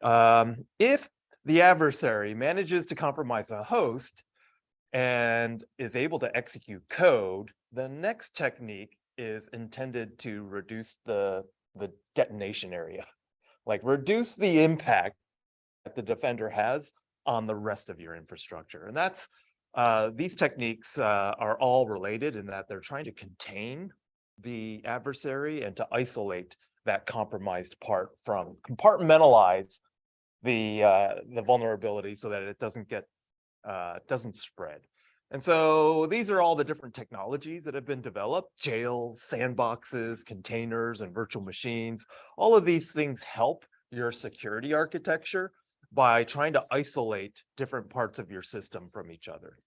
If the adversary manages to compromise a host and is able to execute code, the next technique is intended to reduce the detonation area, like reduce the impact that the defender has on the rest of your infrastructure. And that's these techniques are all related in that they're trying to contain the adversary and to isolate that compromised part from compartmentalize the vulnerability so that it doesn't spread. And so these are all the different technologies that have been developed: jails, sandboxes, containers, and virtual machines. All of these things help your security architecture by trying to isolate different parts of your system from each other.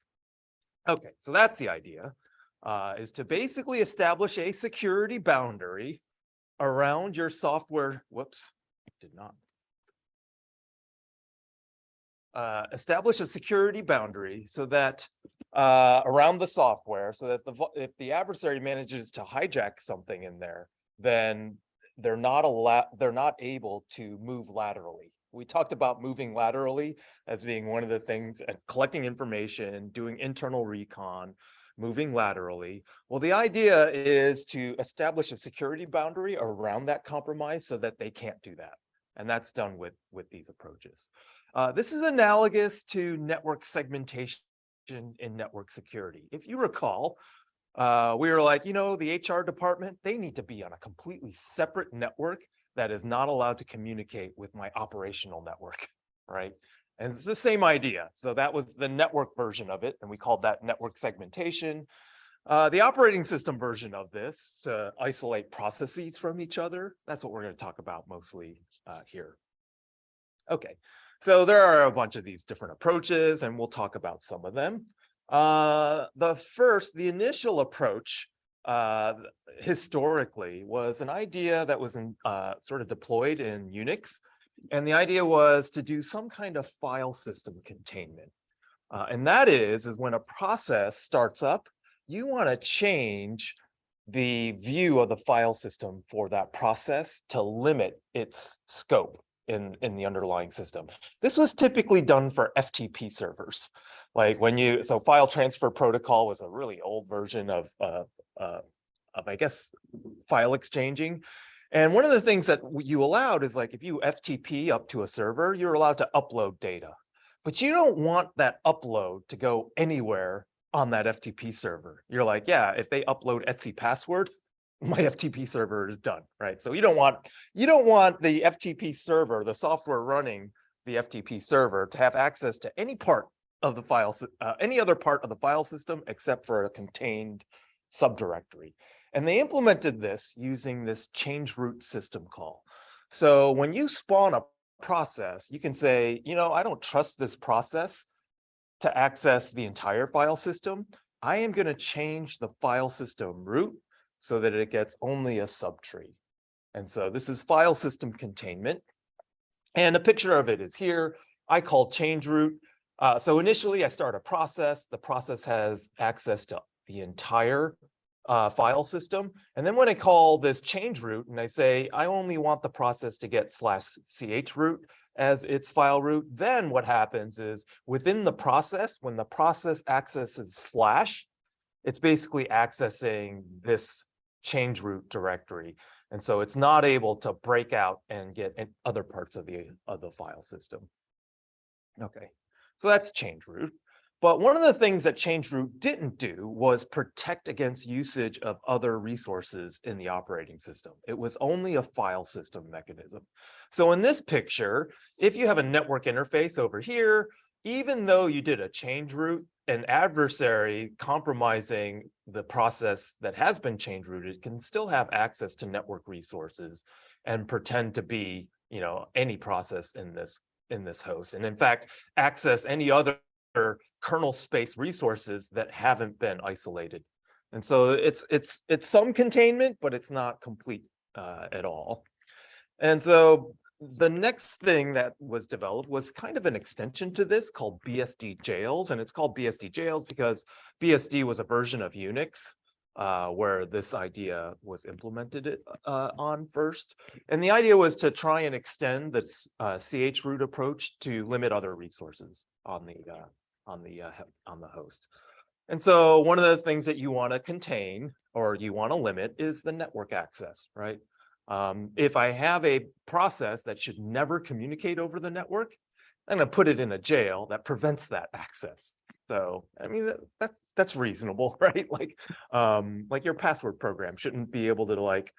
Okay, so that's the idea, is to basically establish a security boundary around your software. Whoops, did not. Establish a security boundary so that around the software, so that if the adversary manages to hijack something in there, then they're not able to move laterally. We talked about moving laterally as being one of the things, and collecting information, doing internal recon, moving laterally. Well, the idea is to establish a security boundary around that compromise so that they can't do that. And that's done with these approaches. This is analogous to network segmentation in network security. If you recall, we were like, the HR department, they need to be on a completely separate network that is not allowed to communicate with my operational network, right? And it's the same idea. So that was the network version of it, and we called that network segmentation. The operating system version of this, to isolate processes from each other, that's what we're going to talk about mostly here. Okay, so there are a bunch of these different approaches, and we'll talk about some of them. The initial approach historically was an idea that was sort of deployed in Unix. And the idea was to do some kind of file system containment. And that is when a process starts up, you want to change the view of the file system for that process to limit its scope in the underlying system. This was typically done for FTP servers. Like so file transfer protocol was a really old version of I guess, file exchanging. And one of the things that you allowed is, like, if you FTP up to a server, you're allowed to upload data, but you don't want that upload to go anywhere on that FTP server. You're like, yeah, if they upload Etsy password, my FTP server is done, right? So you don't want the FTP server, the software running the FTP server, to have access to any part of the file, any other part of the file system except for a contained subdirectory. And they implemented this using this change root system call. So when you spawn a process, you can say, I don't trust this process to access the entire file system. I am going to change the file system root so that it gets only a subtree. And so this is file system containment. And a picture of it is here. I call change root. So initially I start a process. The process has access to the entire file system. And then when I call this change root and I say, I only want the process to get /ch root as its file root, then what happens is, within the process, when the process accesses /, it's basically accessing this change root directory. And so it's not able to break out and get other parts of the file system. Okay, so that's change root. But one of the things that change root didn't do was protect against usage of other resources in the operating system. It was only a file system mechanism. So in this picture, if you have a network interface over here, even though you did a change root, an adversary compromising the process that has been change rooted can still have access to network resources and pretend to be, any process in this host, and in fact access any other kernel space resources that haven't been isolated. And so it's some containment, but it's not complete at all. And so the next thing that was developed was kind of an extension to this called BSD jails. And it's called BSD jails because BSD was a version of Unix. where this idea was implemented on first. And the idea was to try and extend the CH root approach to limit other resources on the host. And so one of the things that you want to contain or you want to limit is the network access, right? If I have a process that should never communicate over the network, I'm going to put it in a jail that prevents that access. So, I mean, that's reasonable, right? Like your password program shouldn't be able to like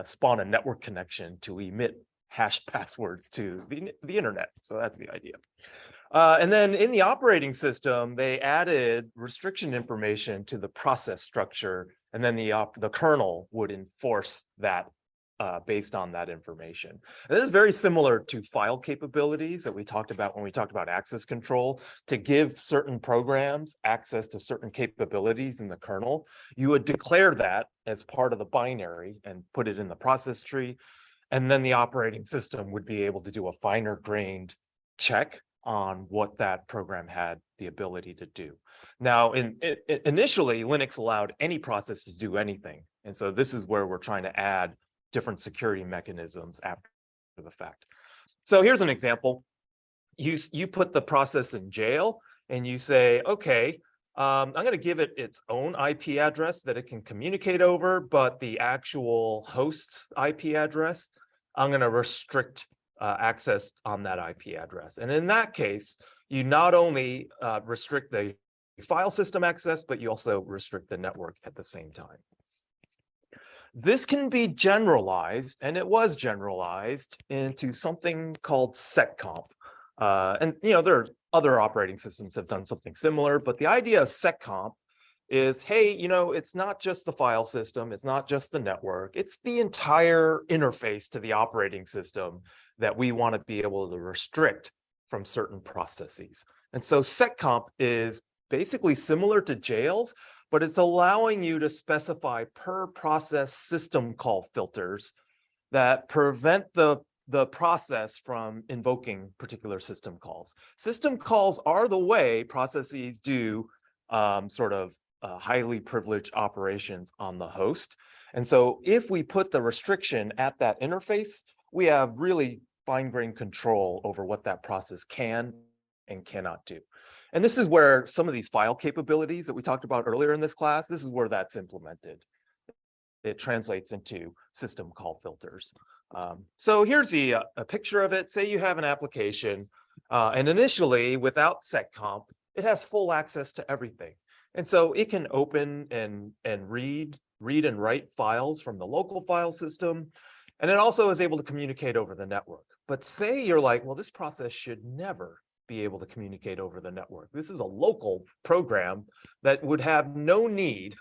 spawn a network connection to emit hashed passwords to the internet. So that's the idea. And then in the operating system, they added restriction information to the process structure, and then the kernel would enforce that based on that information. And this is very similar to file capabilities that we talked about when we talked about access control. To give certain programs access to certain capabilities in the kernel, you would declare that as part of the binary and put it in the process tree. And then the operating system would be able to do a finer grained check on what that program had the ability to do. Now, initially, Linux allowed any process to do anything. And so this is where we're trying to add different security mechanisms after the fact. So here's an example. You put the process in jail and you say, okay, I'm going to give it its own IP address that it can communicate over, but the actual host's IP address, I'm going to restrict access on that IP address. And in that case, you not only restrict the file system access, but you also restrict the network at the same time. This can be generalized, and it was generalized into something called seccomp. And there are other operating systems have done something similar, but the idea of seccomp is, hey, it's not just the file system, it's not just the network, it's the entire interface to the operating system that we want to be able to restrict from certain processes. And so seccomp is basically similar to jails, but it's allowing you to specify per process system call filters that prevent the process from invoking particular system calls. System calls are the way processes do sort of highly privileged operations on the host. And so if we put the restriction at that interface, we have really fine-grained control over what that process can and cannot do. And this is where some of these file capabilities that we talked about earlier in this class, this is where that's implemented. It translates into system call filters. So here's a picture of it. Say you have an application, and initially, without seccomp, it has full access to everything. And so it can open and read and write files from the local file system. And it also is able to communicate over the network. But say you're like, well, this process should never be able to communicate over the network. This is a local program that would have no need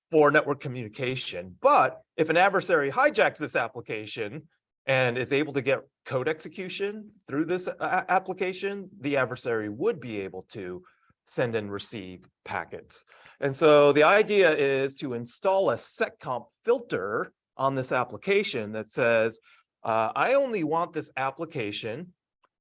for network communication. But if an adversary hijacks this application and is able to get code execution through this application, the adversary would be able to send and receive packets. And so the idea is to install a seccomp filter on this application that says, I only want this application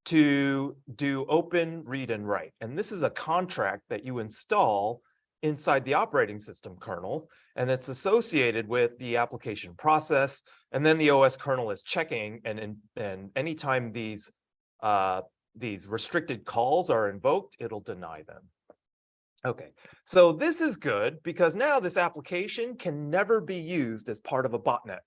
to do open, read, and write. And this is a contract that you install inside the operating system kernel, and it's associated with the application process. And then the OS kernel is checking, and anytime these restricted calls are invoked, it'll deny them. Okay, so this is good because now this application can never be used as part of a botnet,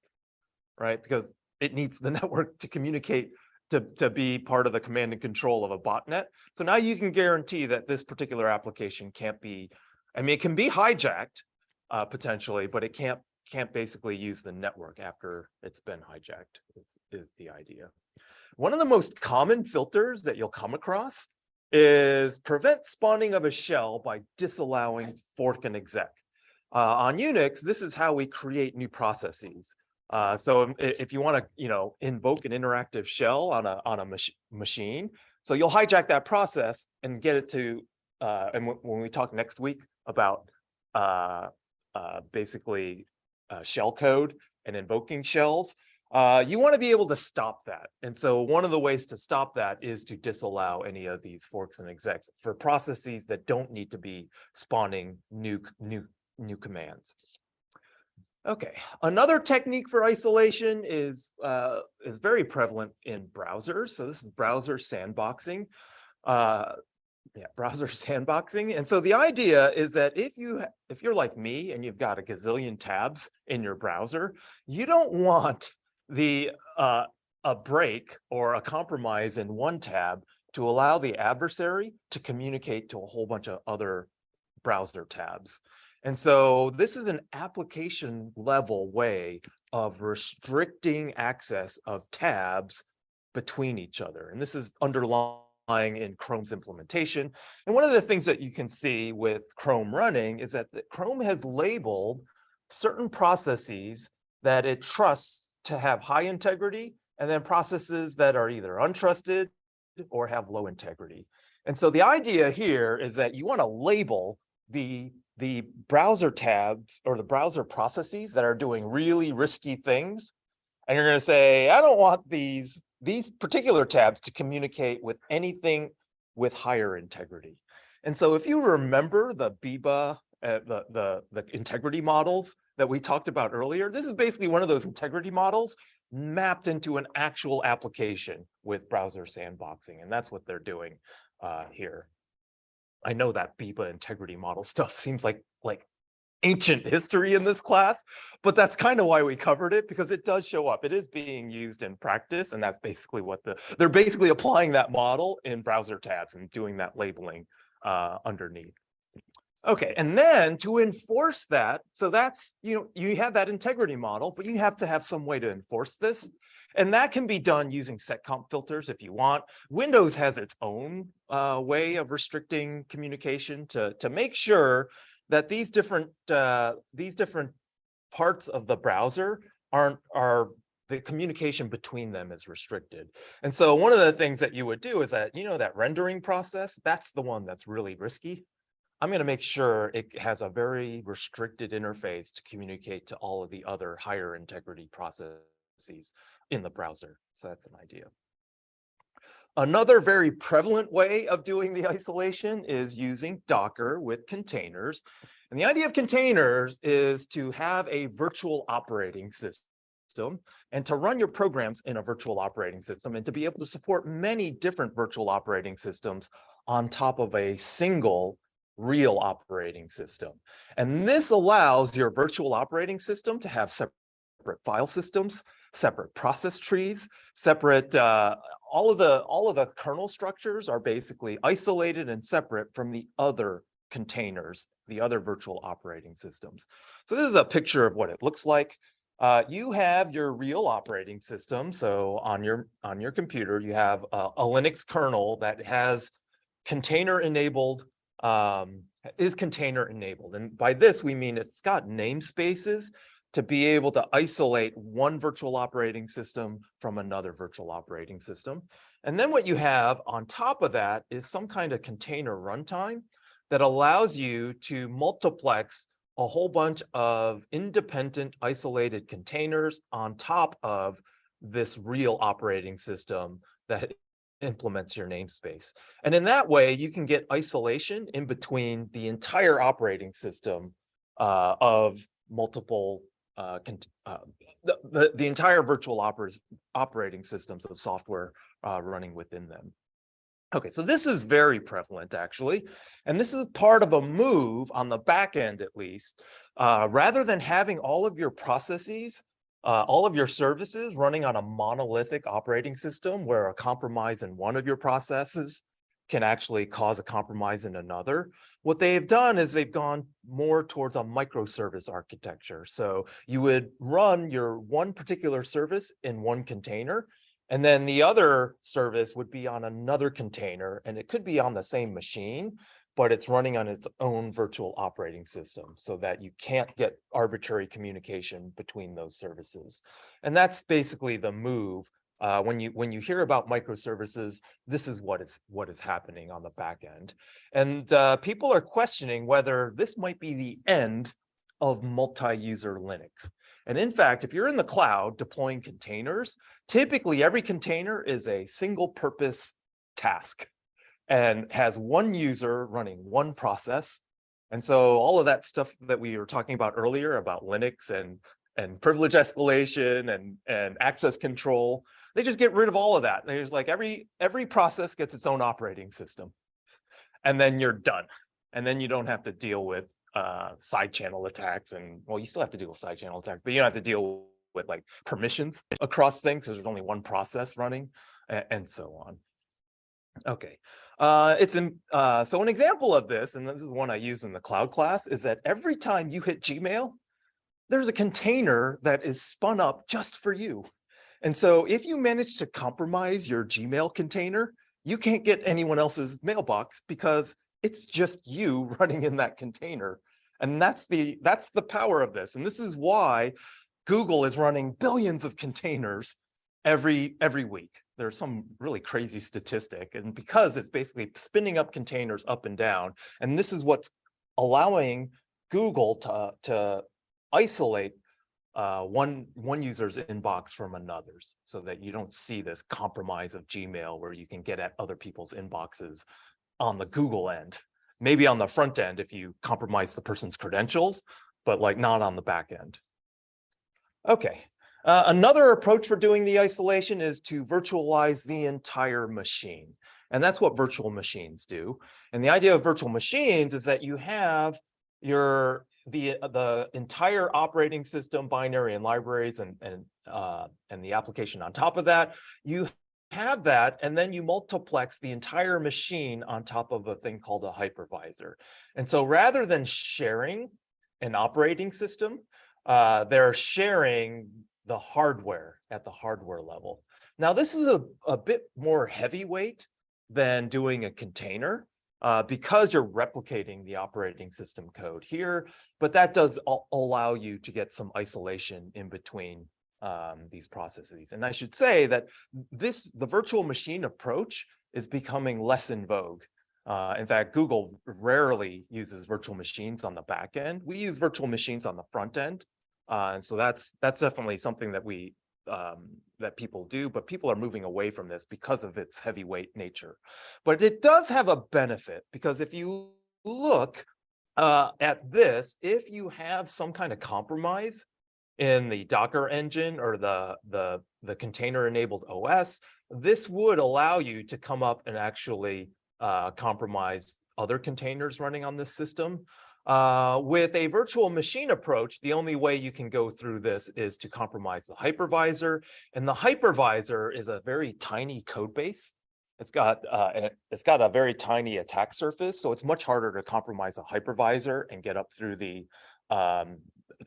right? Because it needs the network to communicate to be part of the command and control of a botnet. So now you can guarantee that this particular application can't be, I mean, it can be hijacked potentially, but it can't basically use the network after it's been hijacked, is the idea. One of the most common filters that you'll come across is prevent spawning of a shell by disallowing fork and exec. On Unix, this is how we create new processes. So if you want to, invoke an interactive shell on a machine, so you'll hijack that process and get it to, and when we talk next week about basically shell code and invoking shells, you want to be able to stop that. And so one of the ways to stop that is to disallow any of these forks and execs for processes that don't need to be spawning new new commands. Okay, another technique for isolation is very prevalent in browsers. So this is browser sandboxing. Browser sandboxing. And so the idea is that if you're like me and you've got a gazillion tabs in your browser, you don't want a break or a compromise in one tab to allow the adversary to communicate to a whole bunch of other browser tabs. And so this is an application level way of restricting access of tabs between each other. And this is underlying in Chrome's implementation. And one of the things that you can see with Chrome running is that Chrome has labeled certain processes that it trusts to have high integrity, and then processes that are either untrusted or have low integrity. And so the idea here is that you want to label the browser tabs or the browser processes that are doing really risky things. And you're going to say, I don't want these particular tabs to communicate with anything with higher integrity. And so if you remember the BIBA, the integrity models that we talked about earlier, this is basically one of those integrity models mapped into an actual application with browser sandboxing. And that's what they're doing here. I know that BIBA integrity model stuff seems like ancient history in this class, but that's kind of why we covered it, because it does show up. It is being used in practice, and that's basically what they're basically applying that model in browser tabs and doing that labeling underneath. Okay, and then to enforce that, so that's, you have that integrity model, but you have to have some way to enforce this. And that can be done using setcomp filters if you want. Windows has its own way of restricting communication to make sure that these different parts of the browser are the communication between them is restricted. And so one of the things that you would do is that, that rendering process, that's the one that's really risky. I'm going to make sure it has a very restricted interface to communicate to all of the other higher integrity processes in the browser. So that's an idea. Another very prevalent way of doing the isolation is using Docker with containers. And the idea of containers is to have a virtual operating system and to run your programs in a virtual operating system and to be able to support many different virtual operating systems on top of a single real operating system. And this allows your virtual operating system to have separate file systems, separate process trees, separate, all of the kernel structures are basically isolated and separate from the other containers, the other virtual operating systems. So this is a picture of what it looks like. You have your real operating system. So on your computer, you have a Linux kernel that has container enabled, is container enabled. And by this, we mean it's got namespaces to be able to isolate one virtual operating system from another virtual operating system. And then what you have on top of that is some kind of container runtime that allows you to multiplex a whole bunch of independent isolated containers on top of this real operating system that implements your namespace. And in that way, you can get isolation in between the entire operating system of multiple, the entire virtual operating systems of software running within them. Okay, so this is very prevalent actually, and this is part of a move on the back end at least. Rather than having all of your processes, all of your services running on a monolithic operating system where a compromise in one of your processes can actually cause a compromise in another, what they've done is they've gone more towards a microservice architecture. So you would run your one particular service in one container, and then the other service would be on another container, and it could be on the same machine, but it's running on its own virtual operating system so that you can't get arbitrary communication between those services. And that's basically the move. When you hear about microservices, this is what is happening on the back end. And people are questioning whether this might be the end of multi-user Linux. And in fact, if you're in the cloud deploying containers, typically every container is a single purpose task and has one user running one process And so all of that stuff that we were talking about earlier about Linux and privilege escalation and access control, they just get rid of all of that. There's like every process gets its own operating system, and then you're done. And then you don't have to deal with side channel attacks, and well, you still have to deal with side channel attacks, but you don't have to deal with like permissions across things because there's only one process running, and so on. Okay, so an example of this, and this is one I use in the cloud class, is that every time you hit Gmail, there's a container that is spun up just for you. And so if you manage to compromise your Gmail container, you can't get anyone else's mailbox because it's just you running in that container. And that's the power of this. And this is why Google is running billions of containers every week. There's some really crazy statistic, and because it's basically spinning up containers up and down, and this is what's allowing Google to isolate one user's inbox from another's, so that you don't see this compromise of Gmail where you can get at other people's inboxes on the Google end. Maybe on the front end if you compromise the person's credentials, but like not on the back end. Okay. Another approach for doing the isolation is to virtualize the entire machine. And that's what virtual machines do. And the idea of virtual machines is that you have the entire operating system, binary and libraries, and the application on top of that. You have that, and then you multiplex the entire machine on top of a thing called a hypervisor. And so rather than sharing an operating system, they're sharing the hardware at the hardware level. Now, this is a bit more heavyweight than doing a container because you're replicating the operating system code here, but that does allow you to get some isolation in between these processes. And I should say that the virtual machine approach is becoming less in vogue. In fact, Google rarely uses virtual machines on the back end. We use virtual machines on the front end. And so that's definitely something that that people do, but people are moving away from this because of its heavyweight nature. But it does have a benefit, because if you look at this, if you have some kind of compromise in the Docker engine or the container-enabled OS, this would allow you to come up and actually compromise other containers running on this system. With a virtual machine approach, the only way you can go through this is to compromise the hypervisor. And the hypervisor is a very tiny code base. It's got a very tiny attack surface, so it's much harder to compromise a hypervisor and get up through the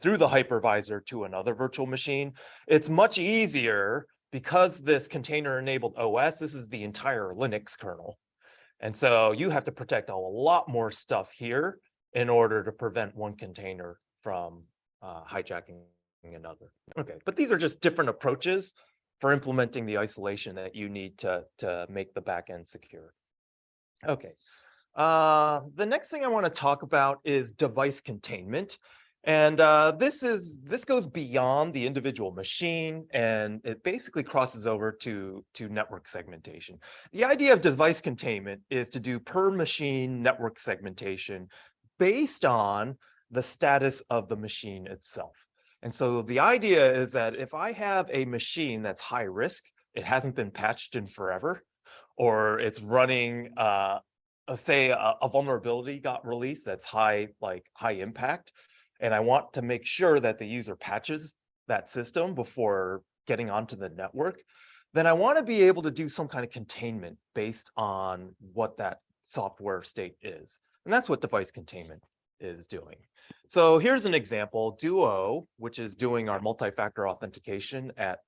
hypervisor to another virtual machine. It's much easier because this container-enabled OS, this is the entire Linux kernel. And so you have to protect a lot more stuff here in order to prevent one container from hijacking another. Okay, but these are just different approaches for implementing the isolation that you need to make the backend secure. Okay, the next thing I want to talk about is device containment. And this goes beyond the individual machine, and it basically crosses over to network segmentation. The idea of device containment is to do per machine network segmentation based on the status of the machine itself. And so the idea is that if I have a machine that's high risk, it hasn't been patched in forever, or it's running, say a vulnerability got released that's high impact, and I want to make sure that the user patches that system before getting onto the network, then I want to be able to do some kind of containment based on what that software state is. And that's what device containment is doing. So here's an example. Duo, which is doing our multi-factor authentication at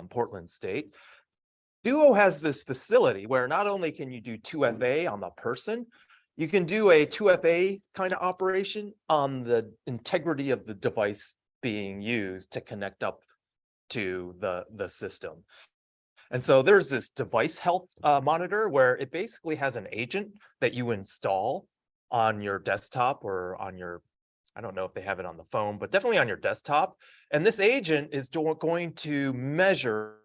Portland State. Duo has this facility where not only can you do 2FA on the person, you can do a 2FA kind of operation on the integrity of the device being used to connect up to the system. And so there's this device health monitor where it basically has an agent that you install on your desktop or on your, I don't know if they have it on the phone, but definitely on your desktop. And this agent is going to measure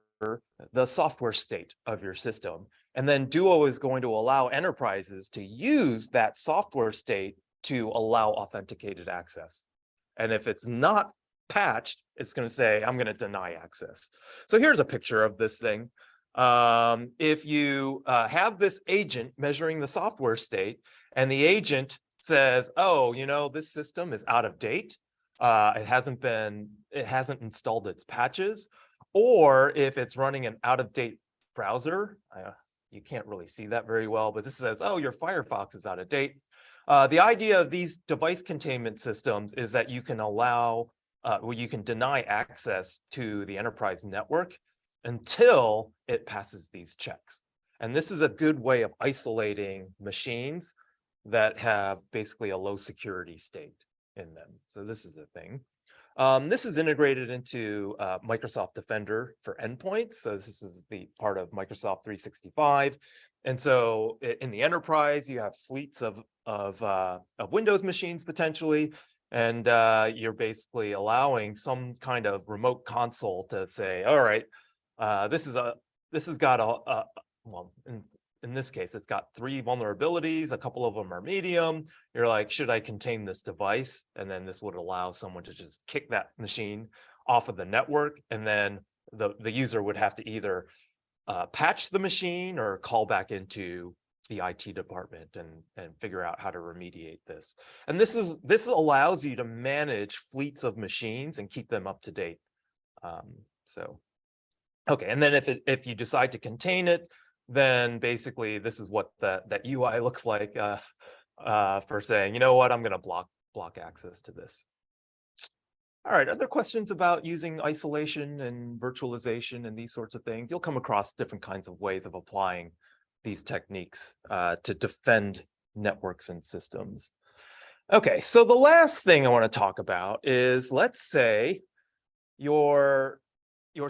the software state of your system. And then Duo is going to allow enterprises to use that software state to allow authenticated access. And if it's not patched, it's going to say, I'm going to deny access. So here's a picture of this thing. If you have this agent measuring the software state, and the agent says, oh, you know, this system is out of date, it hasn't installed its patches, or if it's running an out-of-date browser, you can't really see that very well, but this says, oh, your Firefox is out of date. The idea of these device containment systems is that you can allow, you can deny access to the enterprise network until it passes these checks. And this is a good way of isolating machines that have basically a low security state in them. So this is a thing. This is integrated into Microsoft Defender for endpoints. So this is the part of Microsoft 365. And so in the enterprise, you have fleets of Windows machines potentially, and you're basically allowing some kind of remote console to say, all right, this has got well, in this case, it's got 3 vulnerabilities, a couple of them are medium. You're like, should I contain this device? And then this would allow someone to just kick that machine off of the network. And then the user would have to either patch the machine or call back into the IT department and figure out how to remediate this. And this allows you to manage fleets of machines and keep them up to date. Okay, and then if you decide to contain it, then basically this is what that UI looks like for saying, you know what, I'm going to block access to this. All right, other questions about using isolation and virtualization and these sorts of things? You'll come across different kinds of ways of applying these techniques to defend networks and systems. Okay, so the last thing I want to talk about is, let's say your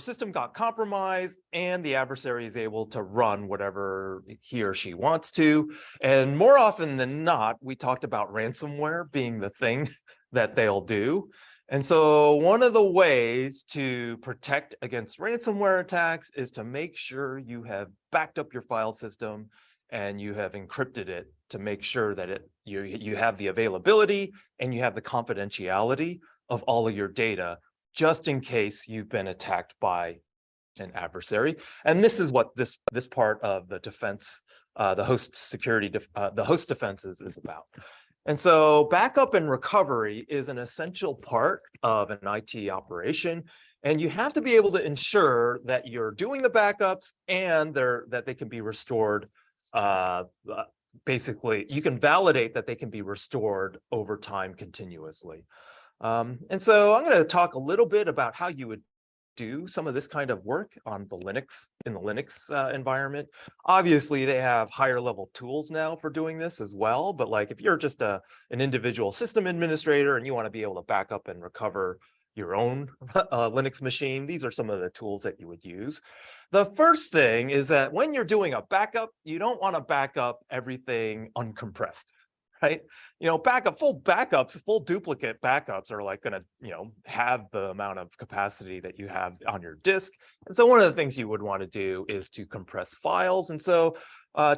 system got compromised and the adversary is able to run whatever he or she wants to. And more often than not, we talked about ransomware being the thing that they'll do. And so one of the ways to protect against ransomware attacks is to make sure you have backed up your file system and you have encrypted it to make sure that you have the availability and you have the confidentiality of all of your data, just in case you've been attacked by an adversary. And this is what this part of the defense, the host security, the host defenses is about. And so backup and recovery is an essential part of an IT operation. And you have to be able to ensure that you're doing the backups and that they can be restored. Basically, you can validate that they can be restored over time continuously. And so I'm going to talk a little bit about how you would do some of this kind of work on the Linux environment. Obviously, they have higher level tools now for doing this as well. But like if you're just an individual system administrator and you want to be able to back up and recover your own Linux machine, these are some of the tools that you would use. The first thing is that when you're doing a backup, you don't want to back up everything uncompressed. Right? Full duplicate backups are like going to, have the amount of capacity that you have on your disk. And so one of the things you would want to do is to compress files. And so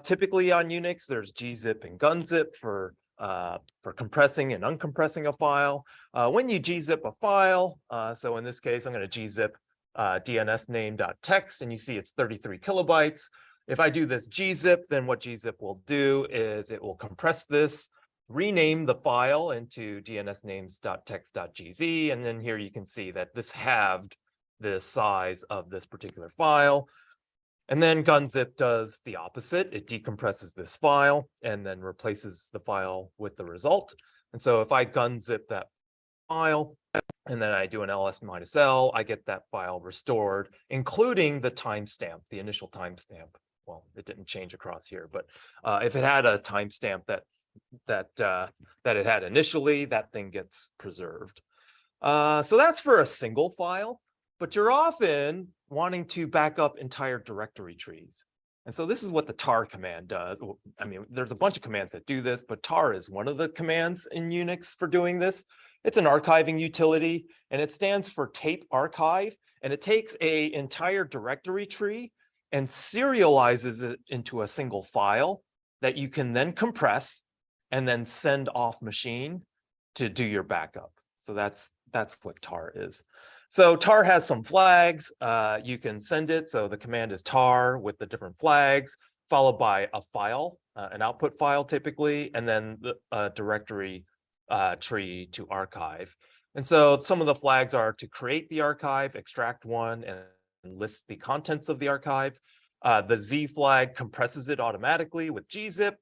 typically on Unix, there's gzip and gunzip for compressing and uncompressing a file. When you gzip a file, so in this case, I'm going to gzip dnsname.txt, and you see it's 33 kilobytes. If I do this gzip, then what gzip will do is it will compress this, rename the file into dnsnames.txt.gz, and then here you can see that this halved the size of this particular file. And then gunzip does the opposite. It decompresses this file and then replaces the file with the result. And so if I gunzip that file, and then I do an ls-l, I get that file restored, including the timestamp, the initial timestamp. Well, it didn't change across here, but if it had a timestamp that it had initially, that thing gets preserved. So that's for a single file, but you're often wanting to back up entire directory trees. And so this is what the tar command does. I mean, there's a bunch of commands that do this, but tar is one of the commands in Unix for doing this. It's an archiving utility, and it stands for tape archive, and it takes an entire directory tree and serializes it into a single file that you can then compress and then send off machine to do your backup. So that's what tar is. So tar has some flags. You can send it. So the command is tar with the different flags, followed by a file, an output file typically, and then the directory tree to archive. And so some of the flags are to create the archive, extract one, and list the contents of the archive. The Z flag compresses it automatically with gzip.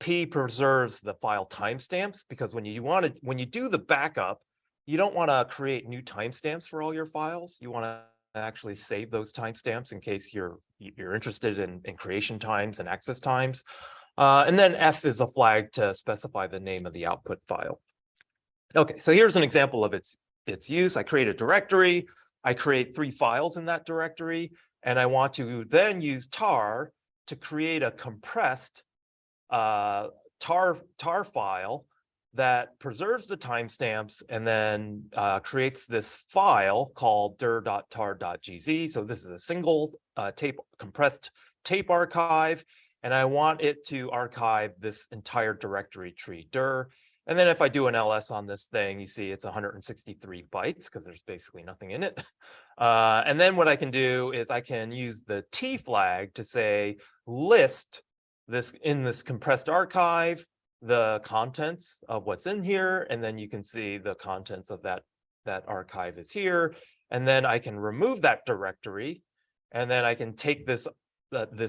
P preserves the file timestamps, because when you do the backup, you don't want to create new timestamps for all your files. You want to actually save those timestamps in case you're interested in creation times and access times. And then F is a flag to specify the name of the output file. Okay, so here's an example of its use. I create a directory. I create 3 files in that directory, and I want to then use tar to create a compressed tar file that preserves the timestamps and then creates this file called dir.tar.gz. So this is a single compressed tape archive, and I want it to archive this entire directory tree dir. And then if I do an ls on this thing, you see it's 163 bytes because there's basically nothing in it. And then what I can do is I can use the T flag to say list this in this compressed archive, the contents of what's in here, and then you can see the contents of that archive is here. And then I can remove that directory, and then I can take this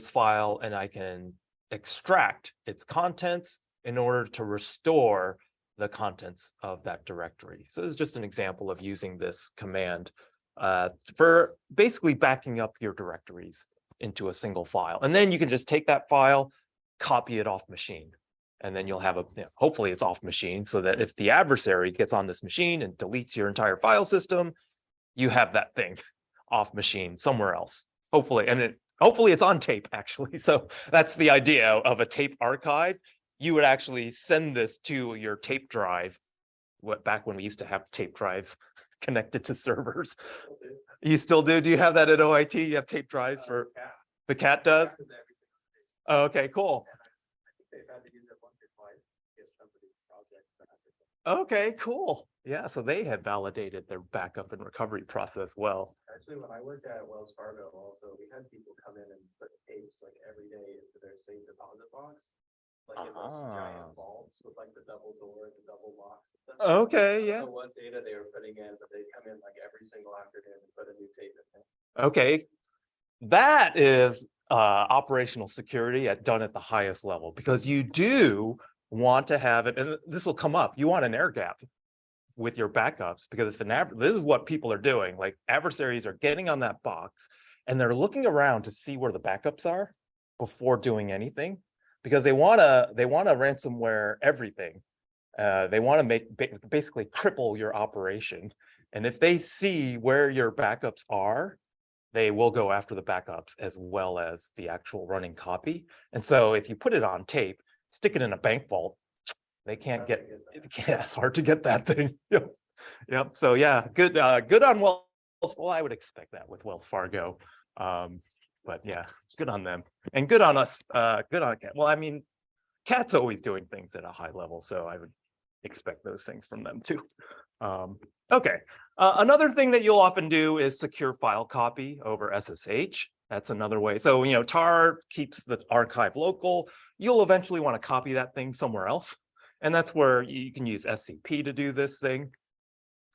file and I can extract its contents in order to restore the contents of that directory. So this is just an example of using this command for basically backing up your directories into a single file. And then you can just take that file, copy it off machine, and then you'll have hopefully it's off machine, so that if the adversary gets on this machine and deletes your entire file system, you have that thing off machine somewhere else, hopefully. And hopefully it's on tape, actually. So that's the idea of a tape archive. You would actually send this to your tape drive, back when we used to have tape drives connected to servers. You still do? Do you have that at OIT? You have tape drives for the cat does? Oh, okay, cool. Okay, cool. Yeah, so they had validated their backup and recovery process well. Actually, when I worked at Wells Fargo, also we had people come in and put tapes like every day into their safe deposit box, like in those giant vaults with like the double door, the double box. Okay, yeah. I don't know what data they were putting in, but they come in like every single afternoon and put a new tape in there. Okay, that is operational security done at the highest level, because you do want to have it, and this will come up. You want an air gap with your backups, because if this is what people are doing, like adversaries are getting on that box and they're looking around to see where the backups are before doing anything, because they want to ransomware everything. They want to basically cripple your operation, and if they see where your backups are, they will go after the backups as well as the actual running copy. And so if you put it on tape, stick it in a bank vault, they can't get it. Yeah, it's hard to get that thing. Yep. So yeah, good on Wells. Well, I would expect that with Wells Fargo. But yeah, it's good on them and good on us. Good on Cat. Well, I mean, Cat's always doing things at a high level, so I would expect those things from them too. Okay. Another thing that you'll often do is secure file copy over SSH. That's another way. So, tar keeps the archive local. You'll eventually want to copy that thing somewhere else. And that's where you can use SCP to do this thing.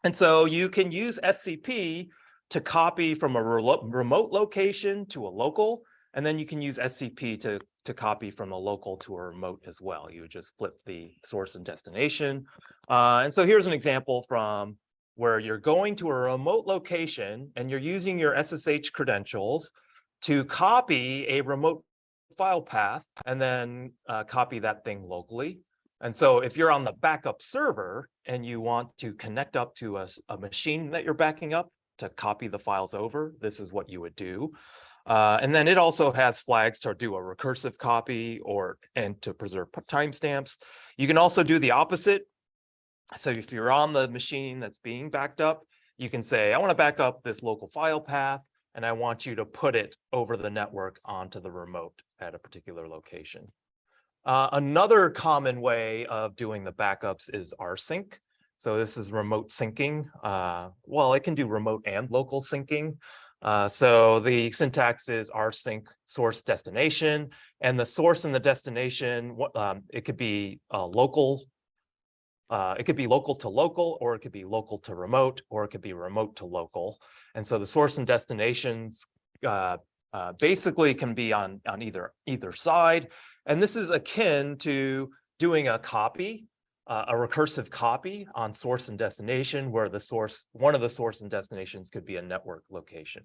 And so you can use SCP to copy from a remote location to a local. And then you can use SCP to copy from a local to a remote as well. You would just flip the source and destination. And so here's an example from where you're going to a remote location and you're using your SSH credentials to copy a remote file path and then copy that thing locally. And so if you're on the backup server and you want to connect up to a machine that you're backing up to copy the files over, this is what you would do. And then it also has flags to do a recursive copy and to preserve timestamps. You can also do the opposite. So if you're on the machine that's being backed up, you can say, I want to back up this local file path, and I want you to put it over the network onto the remote at a particular location. Another common way of doing the backups is rsync. So this is remote syncing. Well, it can do remote and local syncing. So the syntax is rsync source destination, and the source and the destination, it could be local. It could be local to local, or it could be local to remote, or it could be remote to local. And so the source and destinations basically can be on either side. And this is akin to doing a copy, a recursive copy on source and destination, where one of the source and destinations could be a network location.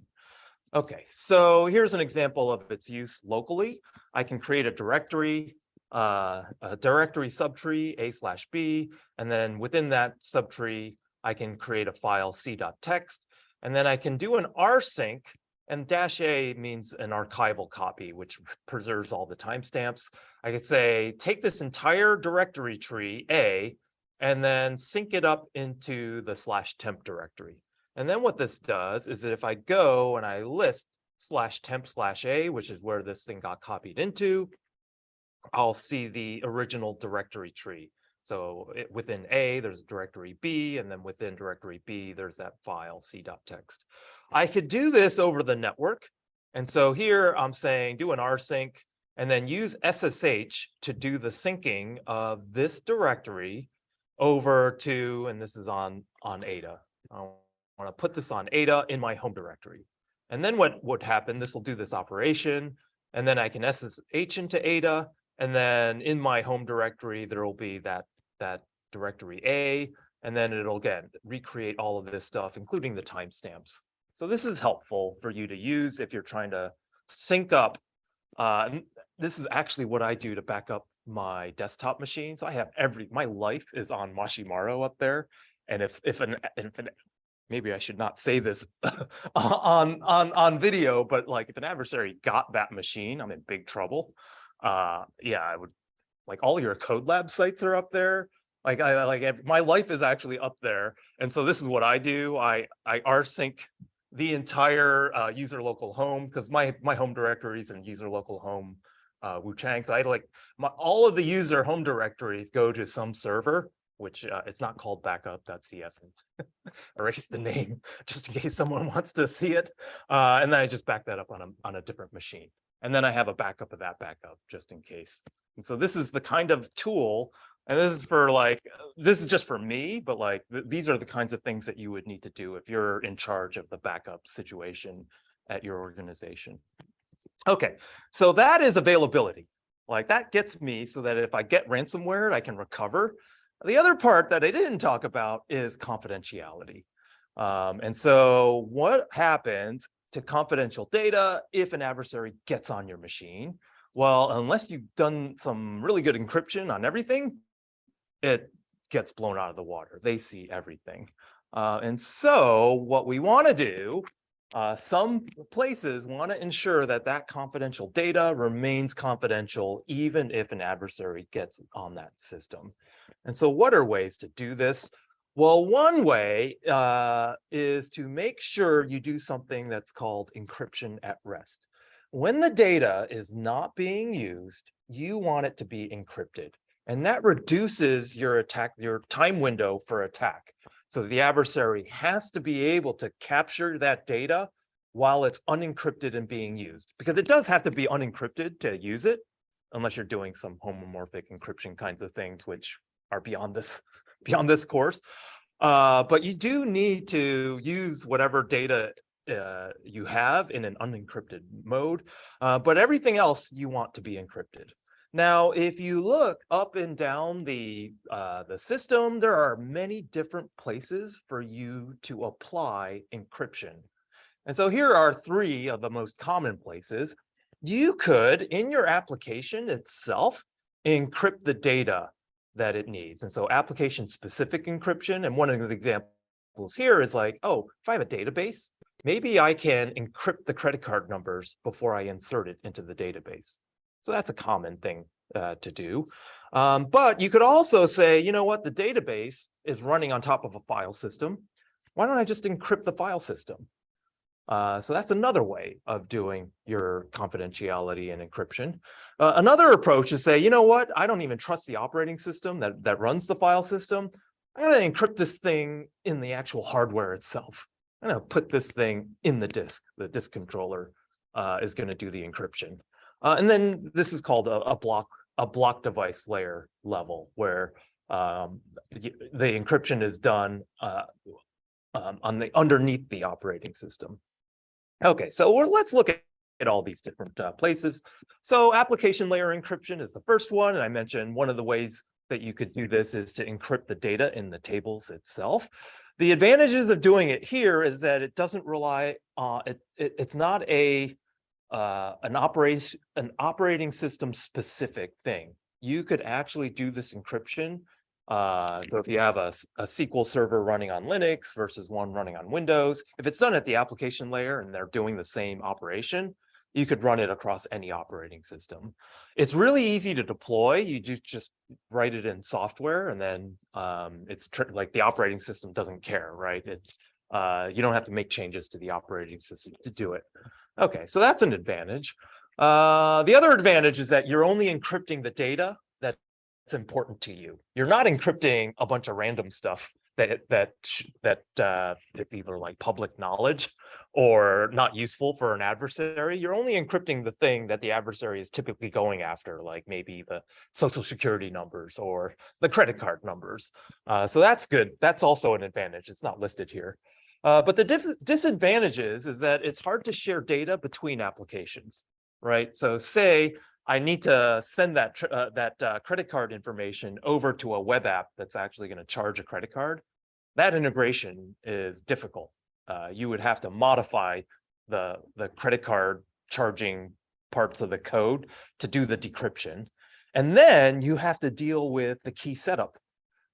Okay, so here's an example of its use locally. I can create a directory subtree a/b, and then within that subtree, I can create a file c.txt, and then I can do an rsync, and -a means an archival copy, which preserves all the timestamps. I could say, take this entire directory tree A, and then sync it up into the /temp directory. And then what this does is that if I go and I list /temp/a, which is where this thing got copied into, I'll see the original directory tree. So within A, there's a directory B, and then within directory B, there's that file c.txt. I could do this over the network. And so here I'm saying do an rsync, and then use SSH to do the syncing of this directory over to, and this is on Ada. I want to put this on Ada in my home directory. And then what would happen, this will do this operation, and then I can SSH into Ada, and then in my home directory, there will be that directory A, and then it'll again recreate all of this stuff, including the timestamps. So this is helpful for you to use if you're trying to sync up. This is actually what I do to back up my desktop machine. So I have my life is on Mashimaro up there. And if maybe I should not say this on video, but like if an adversary got that machine, I'm in big trouble. Yeah, I would, like, all your code lab sites are up there. Like my life is actually up there. And so this is what I do. I rsync the entire user local home, because my home directories and user local home Wu-chang. So I like all of the user home directories go to some server, which it's not called backup.cs. Erase the name just in case someone wants to see it. And then I just back that up on a different machine. And then I have a backup of that backup just in case. And so this is the kind of tool, and this is just for me, but like these are the kinds of things that you would need to do if you're in charge of the backup situation at your organization. Okay, so that is availability. Like that gets me so that if I get ransomware, I can recover. The other part that I didn't talk about is confidentiality. And so what happens to confidential data if an adversary gets on your machine? Well, unless you've done some really good encryption on everything, it gets blown out of the water. They see everything. And so what we want to do, some places want to ensure that that confidential data remains confidential, even if an adversary gets on that system. And so what are ways to do this? Well, one way is to make sure you do something that's called encryption at rest. When the data is not being used, you want it to be encrypted. And that reduces your time window for attack. So the adversary has to be able to capture that data while it's unencrypted and being used, because it does have to be unencrypted to use it, unless you're doing some homomorphic encryption kinds of things, which are beyond this course. But you do need to use whatever data you have in an unencrypted mode, but everything else you want to be encrypted. Now, if you look up and down the system, there are many different places for you to apply encryption. And so here are 3 of the most common places. You could, in your application itself, encrypt the data that it needs. And so application-specific encryption, and one of the examples here is like, oh, if I have a database, maybe I can encrypt the credit card numbers before I insert it into the database. So that's a common thing to do. But you could also say, you know what, the database is running on top of a file system. Why don't I just encrypt the file system? So that's another way of doing your confidentiality and encryption. Another approach is say, you know what, I don't even trust the operating system that runs the file system. I'm going to encrypt this thing in the actual hardware itself. I'm going to put this thing in the disk. The disk controller is going to do the encryption. And then this is called a block device layer level, where the encryption is done underneath the operating system. Okay, so let's look at all these different places. So application layer encryption is the first one. And I mentioned one of the ways that you could do this is to encrypt the data in the tables itself. The advantages of doing it here is that it doesn't rely on, it's not an operating system specific thing. You could actually do this encryption. So if you have a SQL server running on Linux versus one running on Windows, if it's done at the application layer and they're doing the same operation, you could run it across any operating system. It's really easy to deploy. You just write it in software, and then it's like the operating system doesn't care, right? You don't have to make changes to the operating system to do it. Okay, so that's an advantage. The other advantage is that you're only encrypting the data that's important to you. You're not encrypting a bunch of random stuff that is either like public knowledge or not useful for an adversary. You're only encrypting the thing that the adversary is typically going after, like maybe the social security numbers or the credit card numbers. So that's good. That's also an advantage. It's not listed here. But the disadvantages is that it's hard to share data between applications, right? So say I need to send that credit card information over to a web app that's actually going to charge a credit card. That integration is difficult. You would have to modify the credit card charging parts of the code to do the decryption. And then you have to deal with the key setup.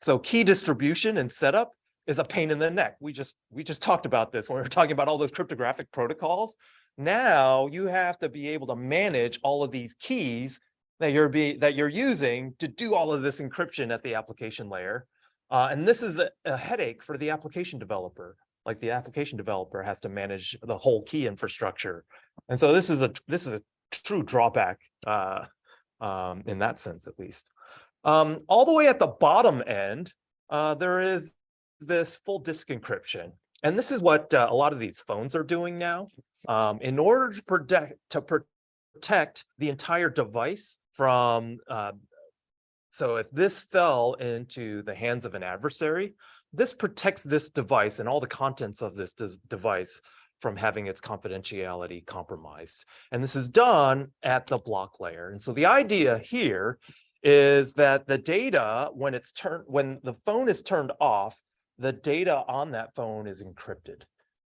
So key distribution and setup is a pain in the neck. We just talked about this when we were talking about all those cryptographic protocols. Now you have to be able to manage all of these keys that you're using to do all of this encryption at the application layer. And this is a headache for the application developer. Like the application developer has to manage the whole key infrastructure. And so this is a true drawback in that sense, at least. All the way at the bottom end, there is this full disk encryption. And this is what a lot of these phones are doing now. In order to protect the entire device from, so if this fell into the hands of an adversary, this protects this device and all the contents of this device from having its confidentiality compromised. And this is done at the block layer. And so the idea here is that the data, when the phone is turned off, the data on that phone is encrypted.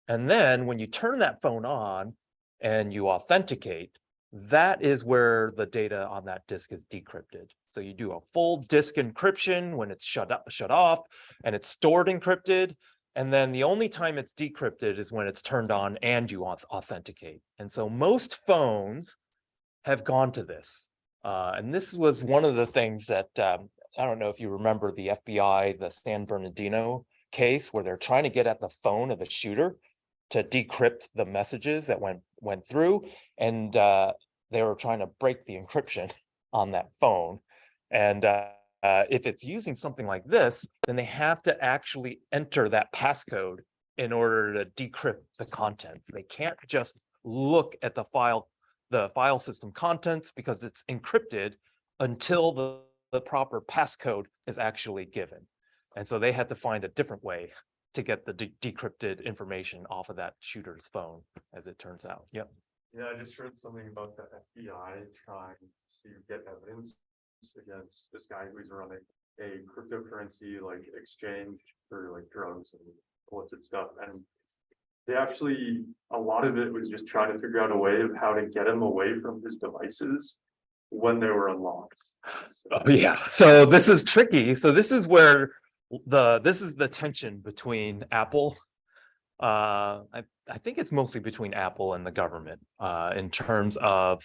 And then when you turn that phone on and you authenticate, that is where the data on that disk is decrypted. So you do a full disk encryption when it's shut off and it's stored encrypted. And then the only time it's decrypted is when it's turned on and you authenticate. And so most phones have gone to this. And this was one of the things that, I don't know if you remember the FBI, the San Bernardino case, where they're trying to get at the phone of the shooter to decrypt the messages that went through. And they were trying to break the encryption on that phone. And if it's using something like this, then they have to actually enter that passcode in order to decrypt the contents. They can't just look at the file system contents because it's encrypted until the proper passcode is actually given. And so they had to find a different way to get the decrypted information off of that shooter's phone, as it turns out. Yep. Yeah, I just read something about the FBI trying to get evidence against this guy who's running a cryptocurrency like exchange for like drugs and illicit stuff. And they actually, a lot of it was just trying to figure out a way of how to get him away from his devices when they were unlocked. Oh yeah, so this is tricky. So this is where this is the tension between Apple. I think it's mostly between Apple and the government in terms of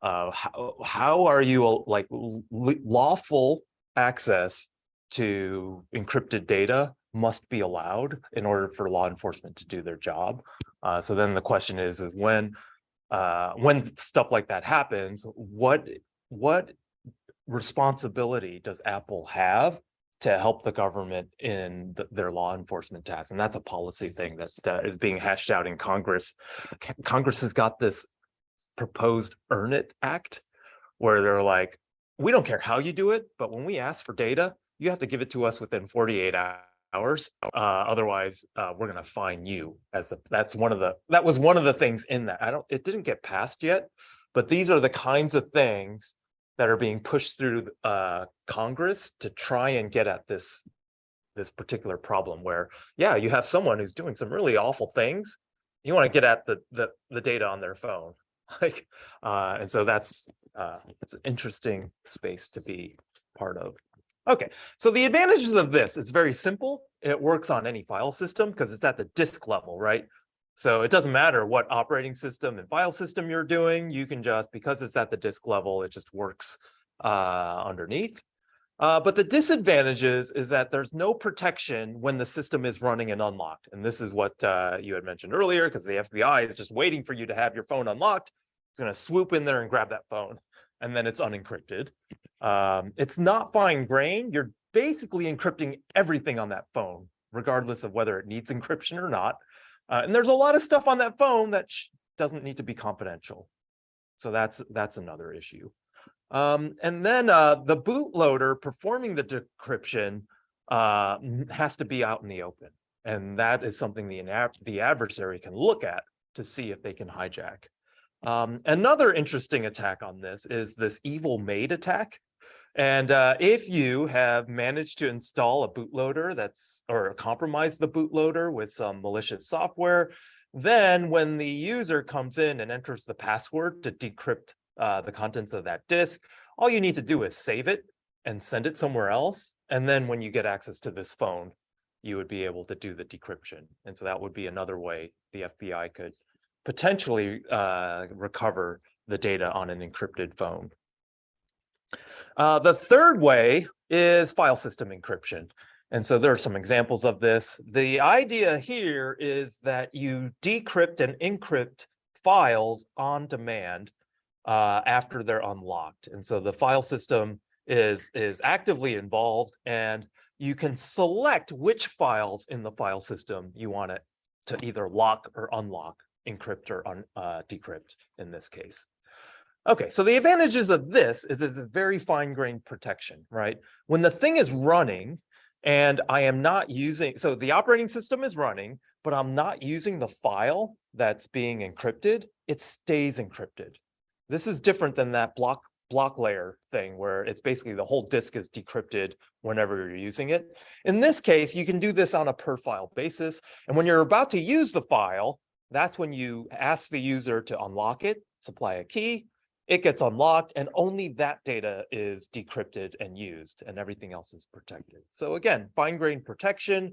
how are you like lawful access to encrypted data must be allowed in order for law enforcement to do their job. So then the question is when stuff like that happens, what responsibility does Apple have to help the government in their law enforcement tasks? And that's a policy thing that is being hashed out in Congress. Congress has got this proposed Earn It Act where they're like, we don't care how you do it, but when we ask for data, you have to give it to us within 48 hours. Otherwise, we're going to fine you. That was one of the things in that. It didn't get passed yet, but these are the kinds of things that are being pushed through Congress to try and get at this particular problem where, yeah, you have someone who's doing some really awful things. You want to get at the data on their phone. And so it's an interesting space to be part of. Okay, so the advantages of this, it's very simple. It works on any file system because it's at the disk level, right? So it doesn't matter what operating system and file system you're doing. You can just, because it's at the disk level, it just works underneath. But the disadvantages is that there's no protection when the system is running and unlocked. And this is what you had mentioned earlier, because the FBI is just waiting for you to have your phone unlocked. It's going to swoop in there and grab that phone, and then it's unencrypted. It's not fine-grained. You're basically encrypting everything on that phone, regardless of whether it needs encryption or not. And there's a lot of stuff on that phone that doesn't need to be confidential. So that's another issue. And then the bootloader performing the decryption has to be out in the open. And that is something the adversary can look at to see if they can hijack. Another interesting attack on this is this evil maid attack. And if you have managed to install a bootloader or compromise the bootloader with some malicious software, then when the user comes in and enters the password to decrypt the contents of that disk, all you need to do is save it and send it somewhere else. And then when you get access to this phone, you would be able to do the decryption. And so that would be another way the FBI could potentially recover the data on an encrypted phone. The third way is file system encryption. And so there are some examples of this. The idea here is that you decrypt and encrypt files on demand after they're unlocked. And so the file system is actively involved, and you can select which files in the file system you want it to either lock or unlock, encrypt or decrypt in this case. Okay, so the advantages of this is it's a very fine-grained protection, right? When the thing is running and I am not using, so the operating system is running, but I'm not using the file that's being encrypted, it stays encrypted. This is different than that block layer thing where it's basically the whole disk is decrypted whenever you're using it. In this case, you can do this on a per file basis. And when you're about to use the file, that's when you ask the user to unlock it, supply a key, it gets unlocked, and only that data is decrypted and used, and everything else is protected. So again, fine-grained protection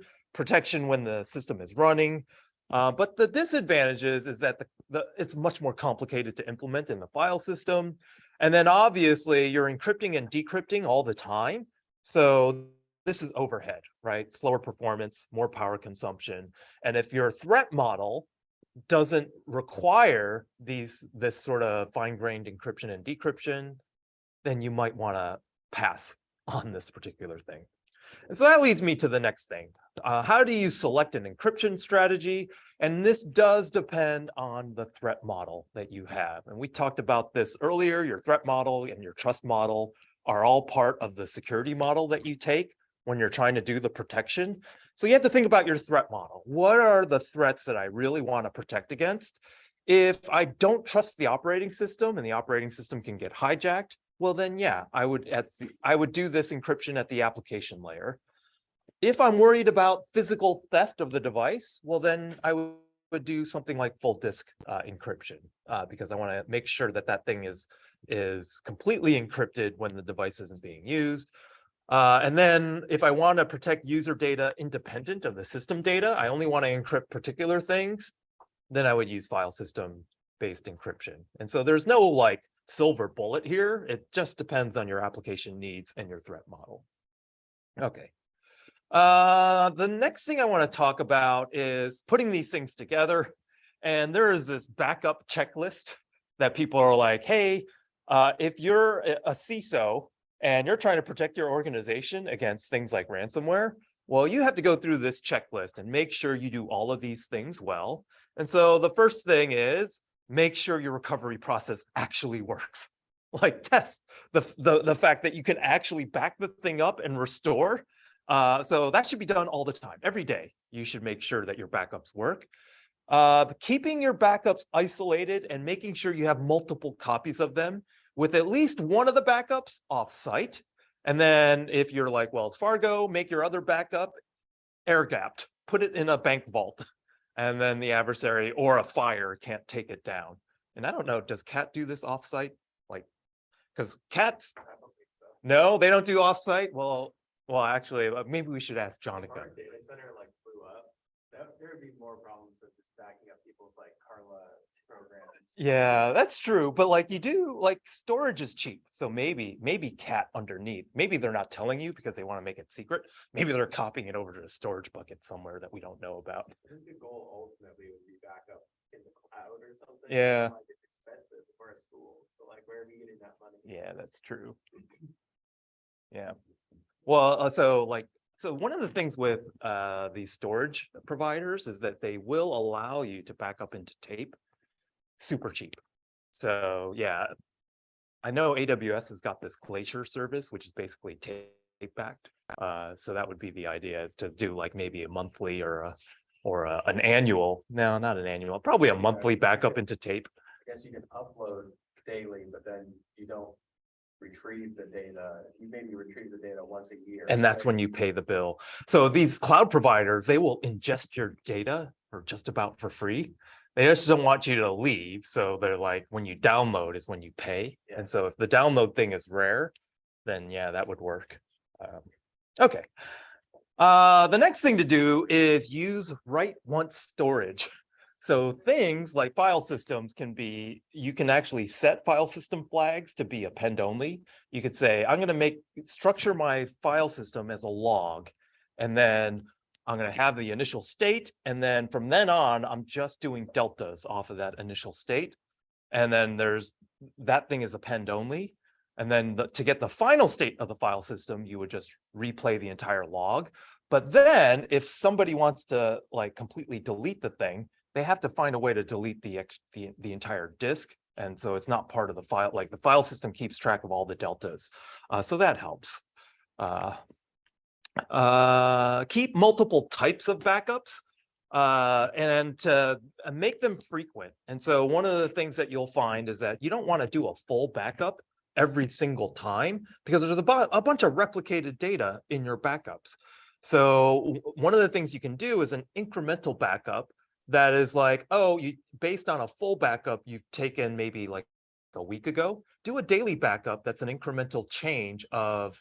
when the system is running. But the disadvantages is that it's much more complicated to implement in the file system. And then obviously you're encrypting and decrypting all the time. So this is overhead, right? Slower performance, more power consumption. And if your threat model doesn't require this sort of fine-grained encryption and decryption, then you might want to pass on this particular thing. And so that leads me to the next thing. How do you select an encryption strategy? And this does depend on the threat model that you have. And we talked about this earlier. Your threat model and your trust model are all part of the security model that you take when you're trying to do the protection. So you have to think about your threat model. What are the threats that I really want to protect against? If I don't trust the operating system and the operating system can get hijacked, well then, yeah, I would do this encryption at the application layer. If I'm worried about physical theft of the device, well then I would do something like full disk encryption because I want to make sure that that thing is completely encrypted when the device isn't being used. And then if I want to protect user data independent of the system data, I only want to encrypt particular things, then I would use file system based encryption. And so there's no like silver bullet here. It just depends on your application needs and your threat model. Okay. The next thing I want to talk about is putting these things together. And there is this backup checklist that people are like, hey, if you're a CISO and you're trying to protect your organization against things like ransomware, well, you have to go through this checklist and make sure you do all of these things well. And so the first thing is make sure your recovery process actually works. Like test the fact that you can actually back the thing up and restore. So that should be done all the time. Every day, you should make sure that your backups work. Keeping your backups isolated and making sure you have multiple copies of them with at least one of the backups off-site. And then if you're like Wells Fargo, make your other backup air-gapped, put it in a bank vault, and then the adversary or a fire can't take it down. And I don't know, does Cat do this off-site? Like, because Cat's, I don't think so. no, they don't do off-site. Well, actually, maybe we should ask If Jonica. our data center like blew up, there would be more problems than just backing up people's like Carla programs. Yeah, that's true. But like you do, like storage is cheap. So maybe Cat underneath, maybe they're not telling you because they want to make it secret. Maybe they're copying it over to a storage bucket somewhere that we don't know about. I think the goal ultimately would be backup in the cloud or something. Yeah. Like it's expensive for a school. So like where are we getting that money? Yeah, that's true. Yeah. Well, so one of the things with these storage providers is that they will allow you to back up into tape super cheap. So yeah, I know AWS has got this Glacier service, which is basically tape backed. So that would be the idea, is to do like maybe a monthly or an annual. No, not an annual, probably a monthly backup into tape. I guess you can upload daily, but then you don't retrieve the data. You maybe retrieve the data once a year. And that's when you pay the bill. So these cloud providers, they will ingest your data for just about for free. They just don't want you to leave. So they're like, when you download is when you pay. Yeah. And so if the download thing is rare, then yeah, that would work. Okay. The next thing to do is use write once storage. So things like file systems you can actually set file system flags to be append only. You could say, I'm going to structure my file system as a log, and then I'm going to have the initial state. And then from then on, I'm just doing deltas off of that initial state. And then that thing is append only. And then to get the final state of the file system, you would just replay the entire log. But then if somebody wants to like completely delete the thing, they have to find a way to delete the entire disk. And so it's not part of the file, like the file system keeps track of all the deltas. So that helps. Keep multiple types of backups and make them frequent. And so one of the things that you'll find is that you don't want to do a full backup every single time because there's a bunch of replicated data in your backups. So one of the things you can do is an incremental backup that is like, oh, based on a full backup you've taken maybe like a week ago, do a daily backup that's an incremental change of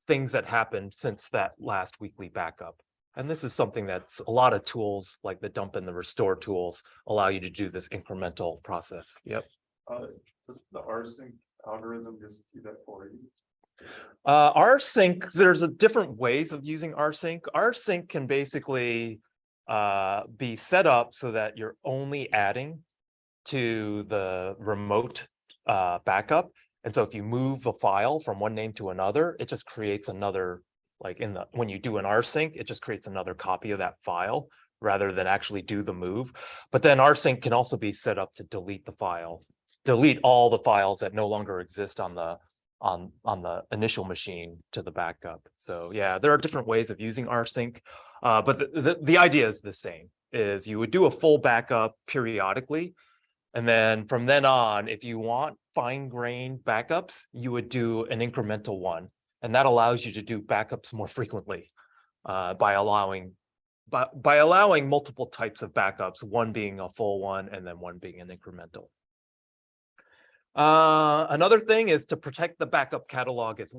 things that happened since that last weekly backup. And this is something that's a lot of tools like the dump and the restore tools allow you to do this incremental process. Yep. Does the rsync algorithm just do that for you? Rsync, there's different ways of using rsync. Rsync can basically be set up so that you're only adding to the remote backup. And so if you move the file from one name to another, it just creates another, like when you do an rsync, it just creates another copy of that file rather than actually do the move. But then rsync can also be set up to delete the file, delete all the files that no longer exist on the initial machine to the backup. So yeah, there are different ways of using rsync, but the idea is the same, is you would do a full backup periodically. And then from then on, if you want fine-grained backups, you would do an incremental one. And that allows you to do backups more frequently by allowing multiple types of backups, one being a full one and then one being an incremental. Another thing is to protect the backup catalog as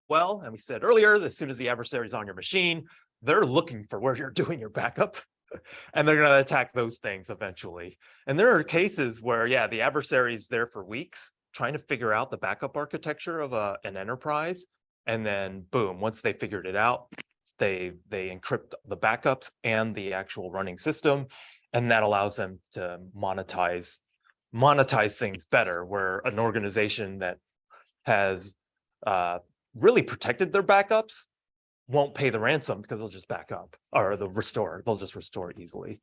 well. And we said earlier, as soon as the adversary is on your machine, they're looking for where you're doing your backup. And they're going to attack those things eventually. And there are cases where, yeah, the adversary is there for weeks trying to figure out the backup architecture of an enterprise. And then boom, once they figured it out, they encrypt the backups and the actual running system, and that allows them to monetize things better, where an organization that has really protected their backups won't pay the ransom because they'll just back up, or they'll just restore easily.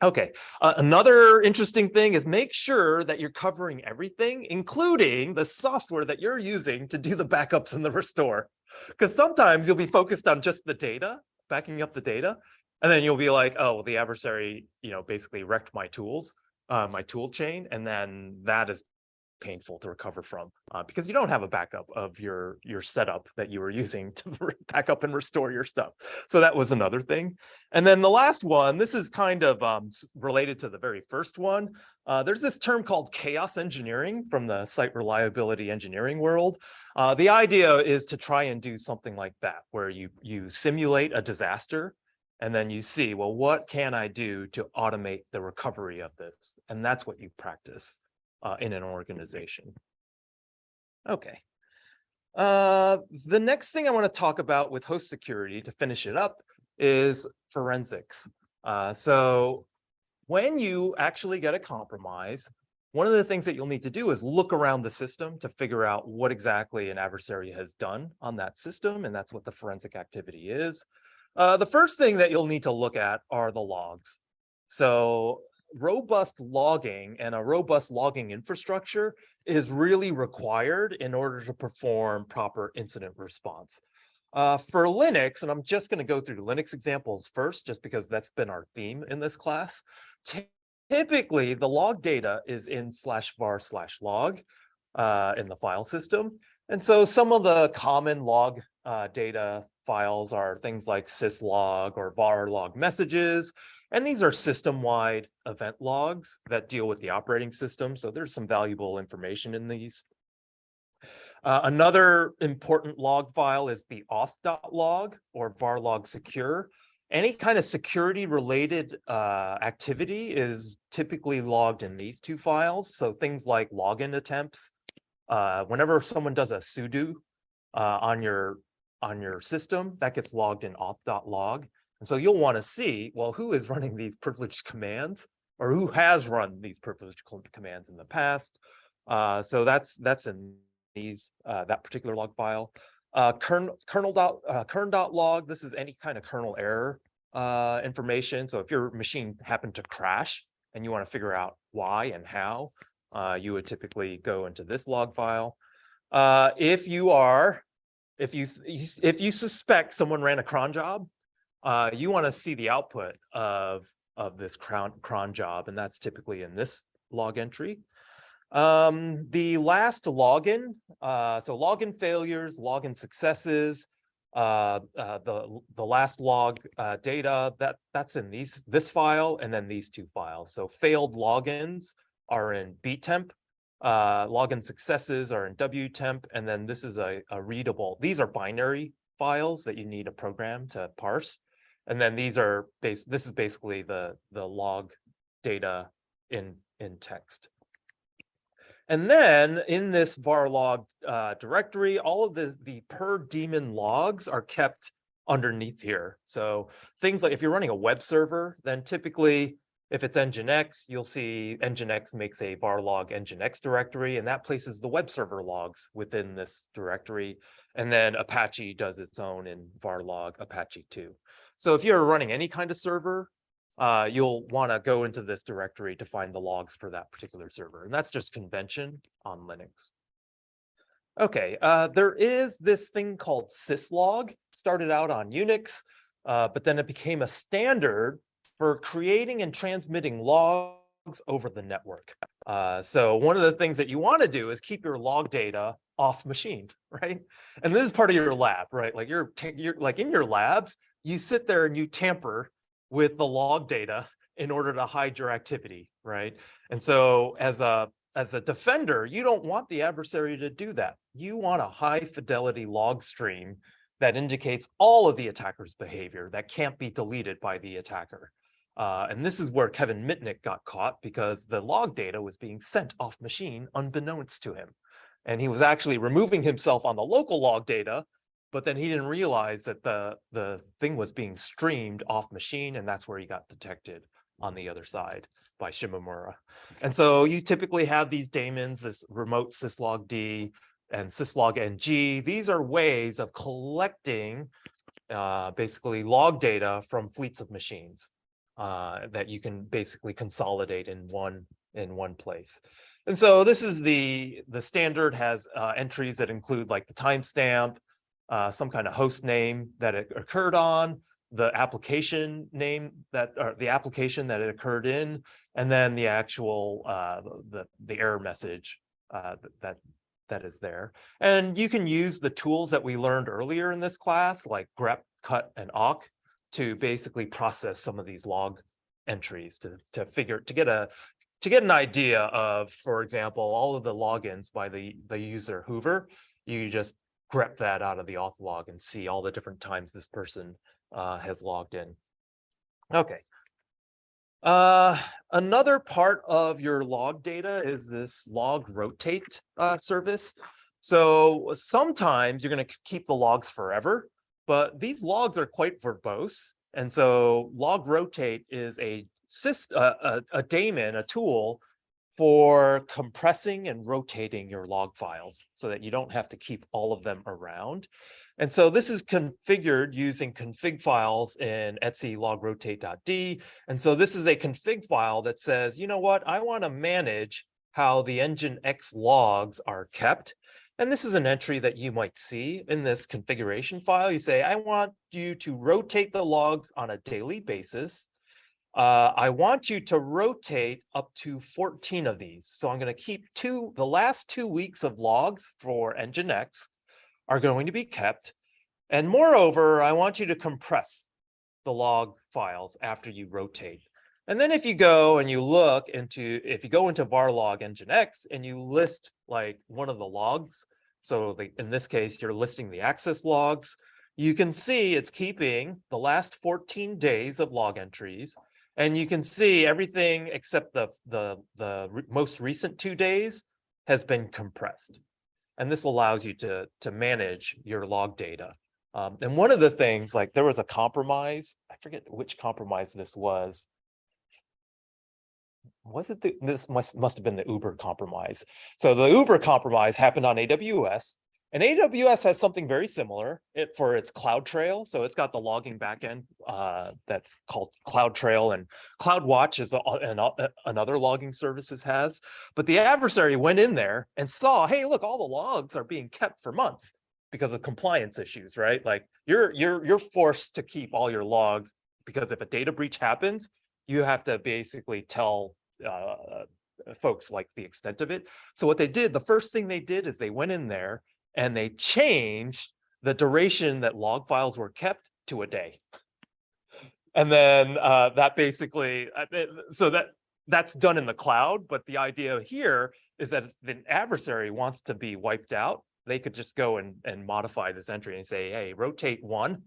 Okay, another interesting thing is make sure that you're covering everything, including the software that you're using to do the backups and the restore. Because sometimes you'll be focused on just the data, backing up the data, and then you'll be like, oh, the adversary, basically wrecked my tools, my tool chain, and then that is painful to recover from because you don't have a backup of your setup that you were using to back up and restore your stuff. So that was another thing. And then the last one, this is kind of related to the very first one. There's this term called chaos engineering from the site reliability engineering world. The idea is to try and do something like that, where you simulate a disaster and then you see, well, what can I do to automate the recovery of this? And that's what you practice in an organization. Okay. The next thing I want to talk about with host security to finish it up is forensics. So when you actually get a compromise, one of the things that you'll need to do is look around the system to figure out what exactly an adversary has done on that system, and that's what the forensic activity is. The first thing that you'll need to look at are the logs. So robust logging and a robust logging infrastructure is really required in order to perform proper incident response. For Linux, and I'm just going to go through Linux examples first, just because that's been our theme in this class. Typically, the log data is in /var/log in the file system. And so some of the common log data files are things like syslog or var log messages. And these are system-wide event logs that deal with the operating system. So there's some valuable information in these. Another important log file is the auth.log or var log secure. Any kind of security-related activity is typically logged in these two files. So things like login attempts. Whenever someone does a sudo on your system, that gets logged in auth.log. And so you'll want to see, well, who is running these privileged commands, or who has run these privileged commands in the past. So that's in these that particular log file. Kernel.log, this is any kind of kernel error information. So if your machine happened to crash and you want to figure out why and how, you would typically go into this log file. If you suspect someone ran a cron job, you want to see the output of this cron job, and that's typically in this log entry. The last login, so login failures, login successes, the last log data, that's in this file, and then these two files. So failed logins are in btemp, login successes are in wtemp, and then this is a readable. These are binary files that you need a program to parse. And then these are this is basically the log data in text. And then in this var log directory, all of the per daemon logs are kept underneath here. So things like if you're running a web server, then typically if it's Nginx, you'll see Nginx makes a var log Nginx directory, and that places the web server logs within this directory. And then Apache does its own in var log Apache 2. So if you're running any kind of server, you'll want to go into this directory to find the logs for that particular server. And that's just convention on Linux. Okay, there is this thing called syslog, started out on Unix, but then it became a standard for creating and transmitting logs over the network. So one of the things that you want to do is keep your log data off machine, right? And this is part of your lab, right? Like you're like in your labs, you sit there and you tamper with the log data in order to hide your activity, right? And so as a defender, you don't want the adversary to do that. You want a high fidelity log stream that indicates all of the attacker's behavior that can't be deleted by the attacker. And this is where Kevin Mitnick got caught, because the log data was being sent off machine unbeknownst to him. And he was actually removing himself on the local log data, but then he didn't realize that the thing was being streamed off machine, and that's where he got detected on the other side by Shimomura. And so you typically have these daemons, this remote syslog-d and syslog-ng. These are ways of collecting basically log data from fleets of machines that you can basically consolidate in one place. And so this is the standard has entries that include like the timestamp, some kind of host name that it occurred on, the application name that, or the application that it occurred in, and then the actual the error message that is there. And you can use the tools that we learned earlier in this class, like grep, cut, and awk, to basically process some of these log entries to get an idea of, for example, all of the logins by the user Hoover. You just grep that out of the auth log and see all the different times this person has logged in. Okay. Another part of your log data is this log rotate service. So sometimes you're going to keep the logs forever, but these logs are quite verbose. And so log rotate is a daemon, a tool for compressing and rotating your log files so that you don't have to keep all of them around. And so this is configured using config files in etc logrotate.d. And so this is a config file that says, you know what, I want to manage how the Nginx logs are kept. And this is an entry that you might see in this configuration file. You say, I want you to rotate the logs on a daily basis. I want you to rotate up to 14 of these. So I'm going to keep the last 2 weeks of logs for Nginx are going to be kept. And moreover, I want you to compress the log files after you rotate. And then if you go and you look into, if you go into varlog Nginx and you list like one of the logs, so in this case, you're listing the access logs, you can see it's keeping the last 14 days of log entries. And you can see everything except the most recent 2 days has been compressed. And this allows you to manage your log data. And one of the things, like there was a compromise, I forget which compromise this was. Was it this must have been the Uber compromise. So the Uber compromise happened on AWS. And AWS has something very similar for its CloudTrail. So it's got the logging backend that's called CloudTrail, and CloudWatch is another logging services has. But the adversary went in there and saw, hey, look, all the logs are being kept for months because of compliance issues, right? Like you're forced to keep all your logs because if a data breach happens, you have to basically tell folks like the extent of it. So what they did, the first thing they did is they went in there and they changed the duration that log files were kept to a day. And then that basically, so that's done in the cloud, but the idea here is that if the adversary wants to be wiped out, they could just go and modify this entry and say, hey, rotate 1,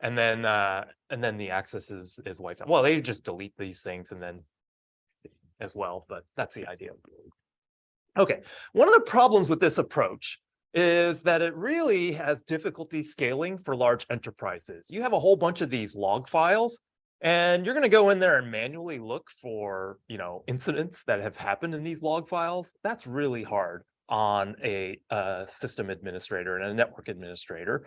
and then the access is wiped out. Well, they just delete these things and then as well, but that's the idea. Okay, one of the problems with this approach is that it really has difficulty scaling for large enterprises. You have a whole bunch of these log files, and you're going to go in there and manually look for, incidents that have happened in these log files. That's really hard on a system administrator and a network administrator.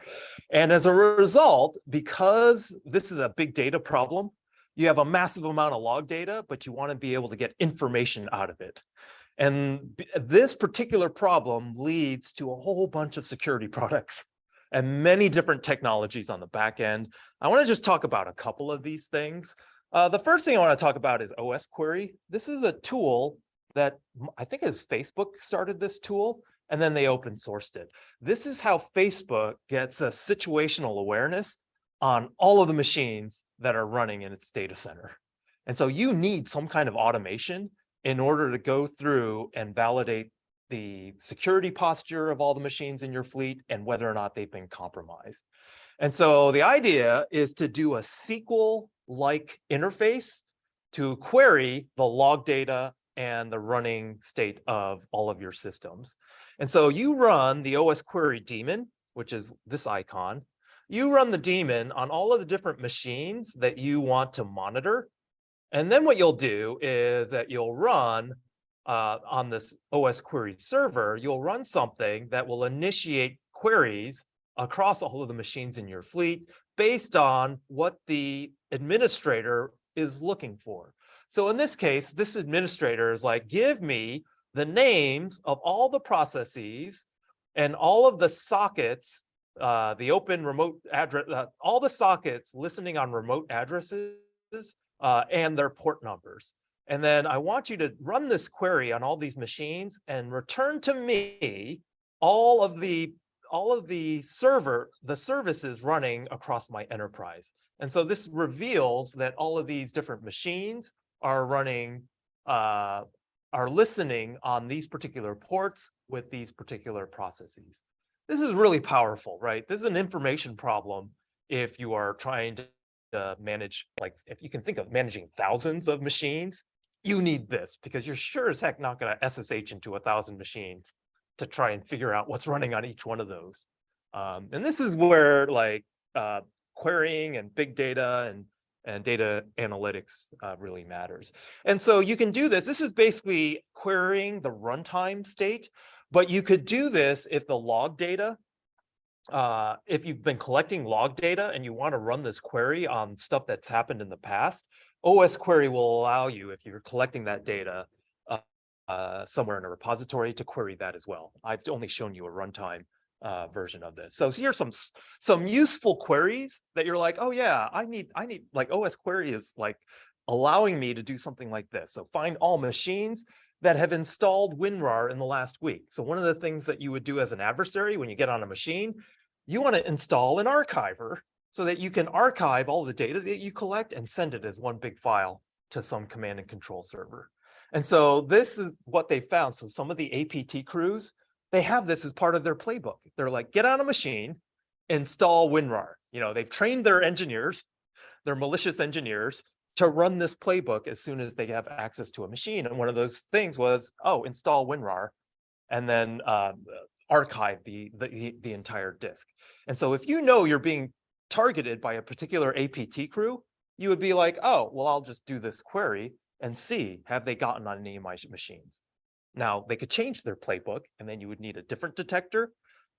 And as a result, because this is a big data problem, you have a massive amount of log data, but you want to be able to get information out of it. And this particular problem leads to a whole bunch of security products and many different technologies on the back end. I want to just talk about a couple of these things. The first thing I want to talk about is OS Query. This is a tool that I think is Facebook started this tool, and then they open sourced it. This is how Facebook gets a situational awareness on all of the machines that are running in its data center. And so you need some kind of automation in order to go through and validate the security posture of all the machines in your fleet and whether or not they've been compromised. And so the idea is to do a SQL-like interface to query the log data and the running state of all of your systems. And so you run the OS Query daemon, which is this icon. You run the daemon on all of the different machines that you want to monitor. And then what you'll do is that you'll run on this OS query server, you'll run something that will initiate queries across all of the machines in your fleet based on what the administrator is looking for. So in this case, this administrator is like, give me the names of all the processes and all of the sockets, the open remote address, all the sockets listening on remote addresses and their port numbers. And then I want you to run this query on all these machines and return to me all of the services running across my enterprise. And so this reveals that all of these different machines are running, are listening on these particular ports with these particular processes. This is really powerful, right? This is an information problem if you are trying to manage, like if you can think of managing thousands of machines, you need this because you're sure as heck not going to SSH into 1,000 machines to try and figure out what's running on each one of those. And this is where like querying and big data and data analytics really matters. And so you can do this. This is basically querying the runtime state, but you could do this if the log data, if you've been collecting log data and you want to run this query on stuff that's happened in the past, OS query will allow you, if you're collecting that data somewhere in a repository, to query that as well. I've only shown you a runtime version of this. So here's some useful queries that you're like, oh yeah, I need like OS query is like allowing me to do something like this. So find all machines that have installed WinRAR in the last week. So one of the things that you would do as an adversary when you get on a machine, you want to install an archiver so that you can archive all the data that you collect and send it as one big file to some command and control server. And so this is what they found. So some of the APT crews, they have this as part of their playbook. They're like, get on a machine, install WinRAR. You know, they've trained their engineers, their malicious engineers, to run this playbook as soon as they have access to a machine. And one of those things was, oh, install WinRAR, and then archive the entire disk. And so if you know you're being targeted by a particular APT crew, you would be like, oh, well, I'll just do this query and see, have they gotten on any of my machines? Now, they could change their playbook, and then you would need a different detector,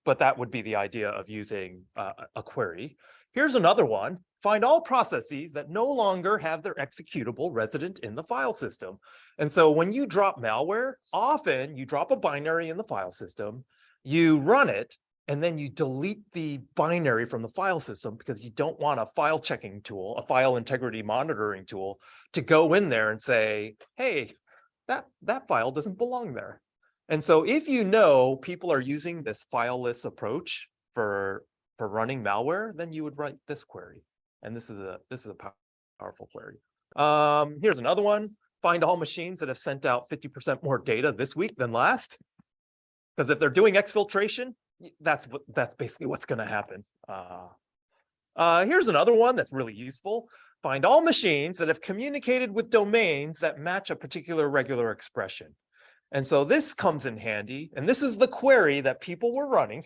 but that would be the idea of using a query. Here's another one. Find all processes that no longer have their executable resident in the file system. And so when you drop malware, often you drop a binary in the file system, you run it, and then you delete the binary from the file system because you don't want a file checking tool, a file integrity monitoring tool, to go in there and say, hey, that file doesn't belong there. And so if you know people are using this fileless approach for running malware, then you would write this query. And this is a powerful query. Here's another one. Find all machines that have sent out 50% more data this week than last. Because if they're doing exfiltration, that's basically what's going to happen. Here's another one that's really useful. Find all machines that have communicated with domains that match a particular regular expression. And so this comes in handy. And this is the query that people were running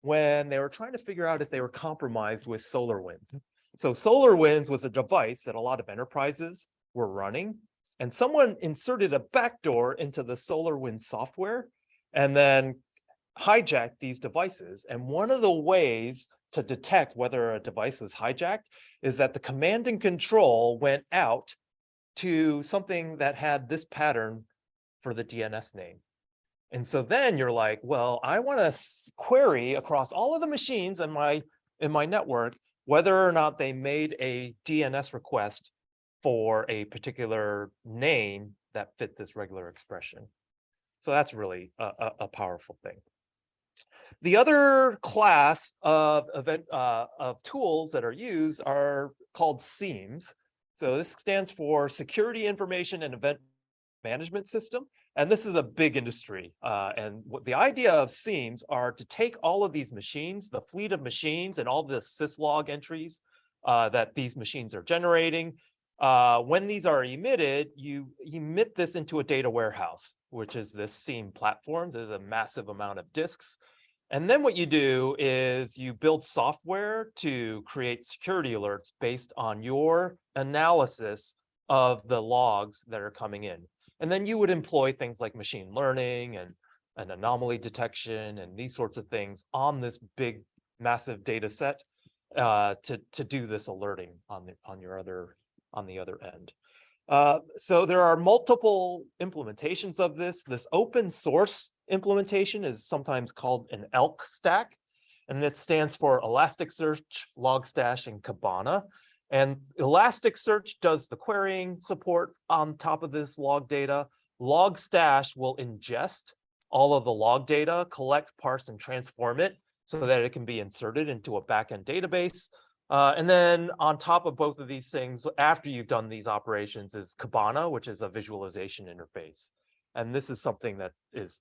when they were trying to figure out if they were compromised with SolarWinds. So SolarWinds was a device that a lot of enterprises were running, and someone inserted a backdoor into the SolarWinds software and then hijacked these devices. And one of the ways to detect whether a device was hijacked is that the command and control went out to something that had this pattern for the DNS name. And so then you're like, well, I want to query across all of the machines in my network whether or not they made a DNS request for a particular name that fit this regular expression. So that's really a powerful thing. The other class of tools that are used are called SIEMs. So this stands for Security Information and Event Management System. And this is a big industry. And what the idea of SIEMs are to take all of these machines, the fleet of machines and all the syslog entries that these machines are generating. When these are emitted, you emit this into a data warehouse, which is this SIEM platform. There's a massive amount of disks. And then what you do is you build software to create security alerts based on your analysis of the logs that are coming in. And then you would employ things like machine learning and anomaly detection and these sorts of things on this big, massive data set to do this alerting on the other end. So there are multiple implementations of this. This open source implementation is sometimes called an ELK stack, and that stands for Elasticsearch, Logstash, and Kibana. And Elasticsearch does the querying support on top of this log data. Logstash will ingest all of the log data, collect, parse, and transform it so that it can be inserted into a backend database. And then on top of both of these things, after you've done these operations, is Kibana, which is a visualization interface. And this is something that is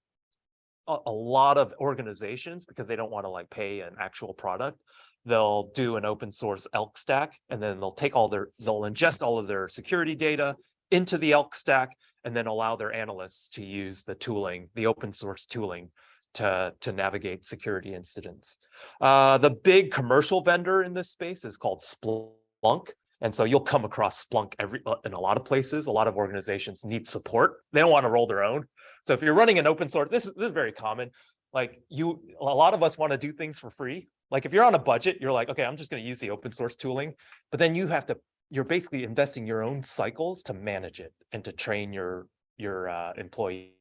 a lot of organizations, because they don't want to like pay an actual product, they'll do an open source ELK stack, and then they'll ingest all of their security data into the ELK stack, and then allow their analysts to use the tooling, the open source tooling, to navigate security incidents. The big commercial vendor in this space is called Splunk. And so you'll come across Splunk in a lot of places. A lot of organizations need support. They don't want to roll their own. So if you're running an open source, this is very common. Like a lot of us want to do things for free. Like if you're on a budget, you're like, okay, I'm just going to use the open source tooling. But then you're basically investing your own cycles to manage it and to train your employees.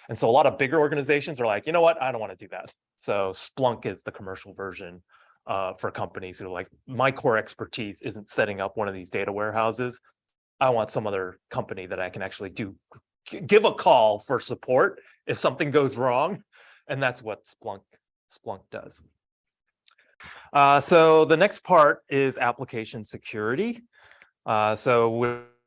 And so a lot of bigger organizations are like, you know what, I don't want to do that. So Splunk is the commercial version for companies who are like, my core expertise isn't setting up one of these data warehouses. I want some other company that I can actually give a call for support if something goes wrong. And that's what Splunk does. So the next part is application security. So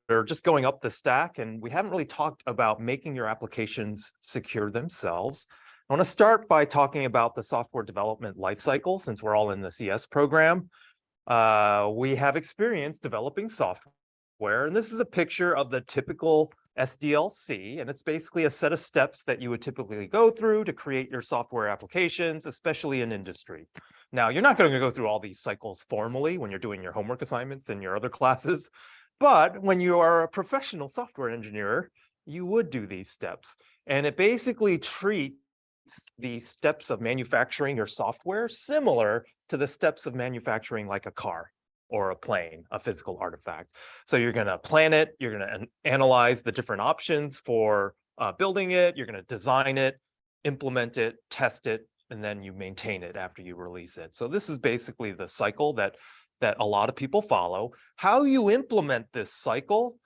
we're just going up the stack, and we haven't really talked about making your applications secure themselves. I want to start by talking about the software development lifecycle, since we're all in the CS program. We have experience developing software, and this is a picture of the typical SDLC, and it's basically a set of steps that you would typically go through to create your software applications, especially in industry. Now, you're not going to go through all these cycles formally when you're doing your homework assignments in your other classes, but when you are a professional software engineer, you would do these steps. And it basically treats the steps of manufacturing your software similar to the steps of manufacturing like a car or a plane, a physical artifact. So you're going to plan it, you're going to analyze the different options for building it, you're going to design it, implement it, test it, and then you maintain it after you release it. So this is basically the cycle that a lot of people follow. How you implement this cycle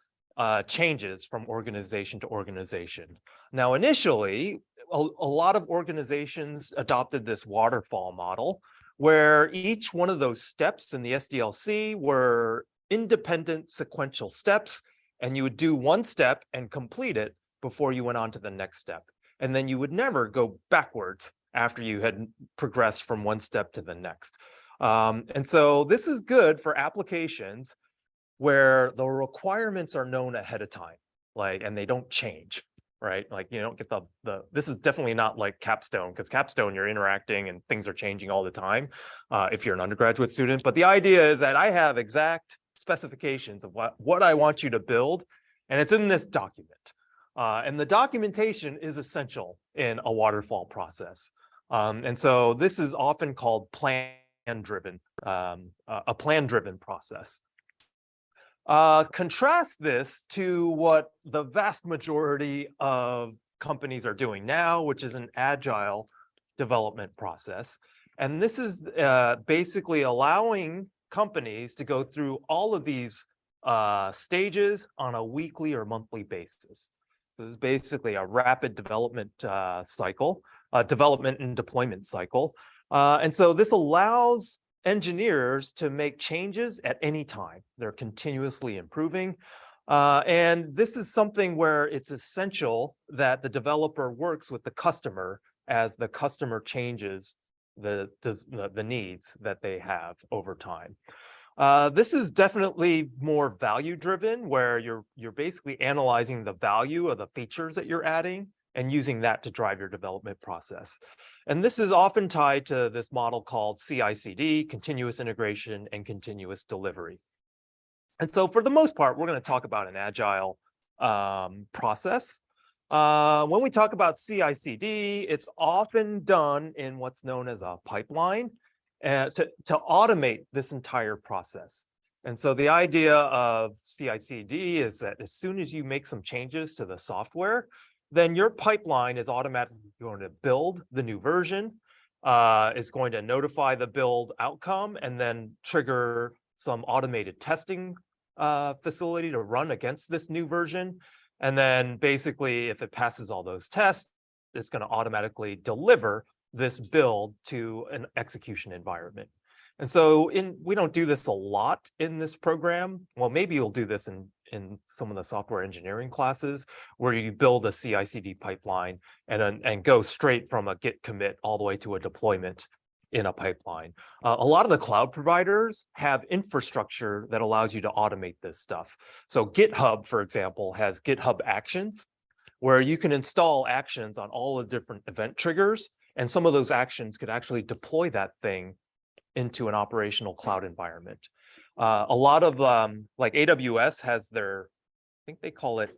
changes from organization to organization. Now, initially, a lot of organizations adopted this waterfall model, where each one of those steps in the SDLC were independent sequential steps, and you would do one step and complete it before you went on to the next step. And then you would never go backwards after you had progressed from one step to the next. And so this is good for applications where the requirements are known ahead of time, and they don't change, right? Like you don't get this is definitely not like Capstone, because Capstone, you're interacting and things are changing all the time if you're an undergraduate student. But the idea is that I have exact specifications of what I want you to build, and it's in this document. And the documentation is essential in a waterfall process. And so this is often called plan-driven, a plan-driven process. Contrast this to what the vast majority of companies are doing now, which is an agile development process. And this is basically allowing companies to go through all of these stages on a weekly or monthly basis. So this is basically a rapid development cycle, development and deployment cycle. And so this allows engineers to make changes at any time. They're continuously improving. And this is something where it's essential that the developer works with the customer as the customer changes the needs that they have over time. This is definitely more value driven, where you're basically analyzing the value of the features that you're adding and using that to drive your development process. And this is often tied to this model called CI/CD, continuous integration and continuous delivery. And so for the most part, we're going to talk about an agile process. When we talk about CI/CD, it's often done in what's known as a pipeline to automate this entire process. And so the idea of CI/CD is that as soon as you make some changes to the software, then your pipeline is automatically going to build the new version, is going to notify the build outcome, and then trigger some automated testing facility to run against this new version. And then basically, if it passes all those tests, it's going to automatically deliver this build to an execution environment. And so we don't do this a lot in this program. Well, maybe you'll do this in some of the software engineering classes where you build a CI/CD pipeline and go straight from a Git commit all the way to a deployment in a pipeline. A lot of the cloud providers have infrastructure that allows you to automate this stuff. So GitHub, for example, has GitHub Actions, where you can install actions on all the different event triggers, and some of those actions could actually deploy that thing into an operational cloud environment. A lot of like AWS has their, I think they call it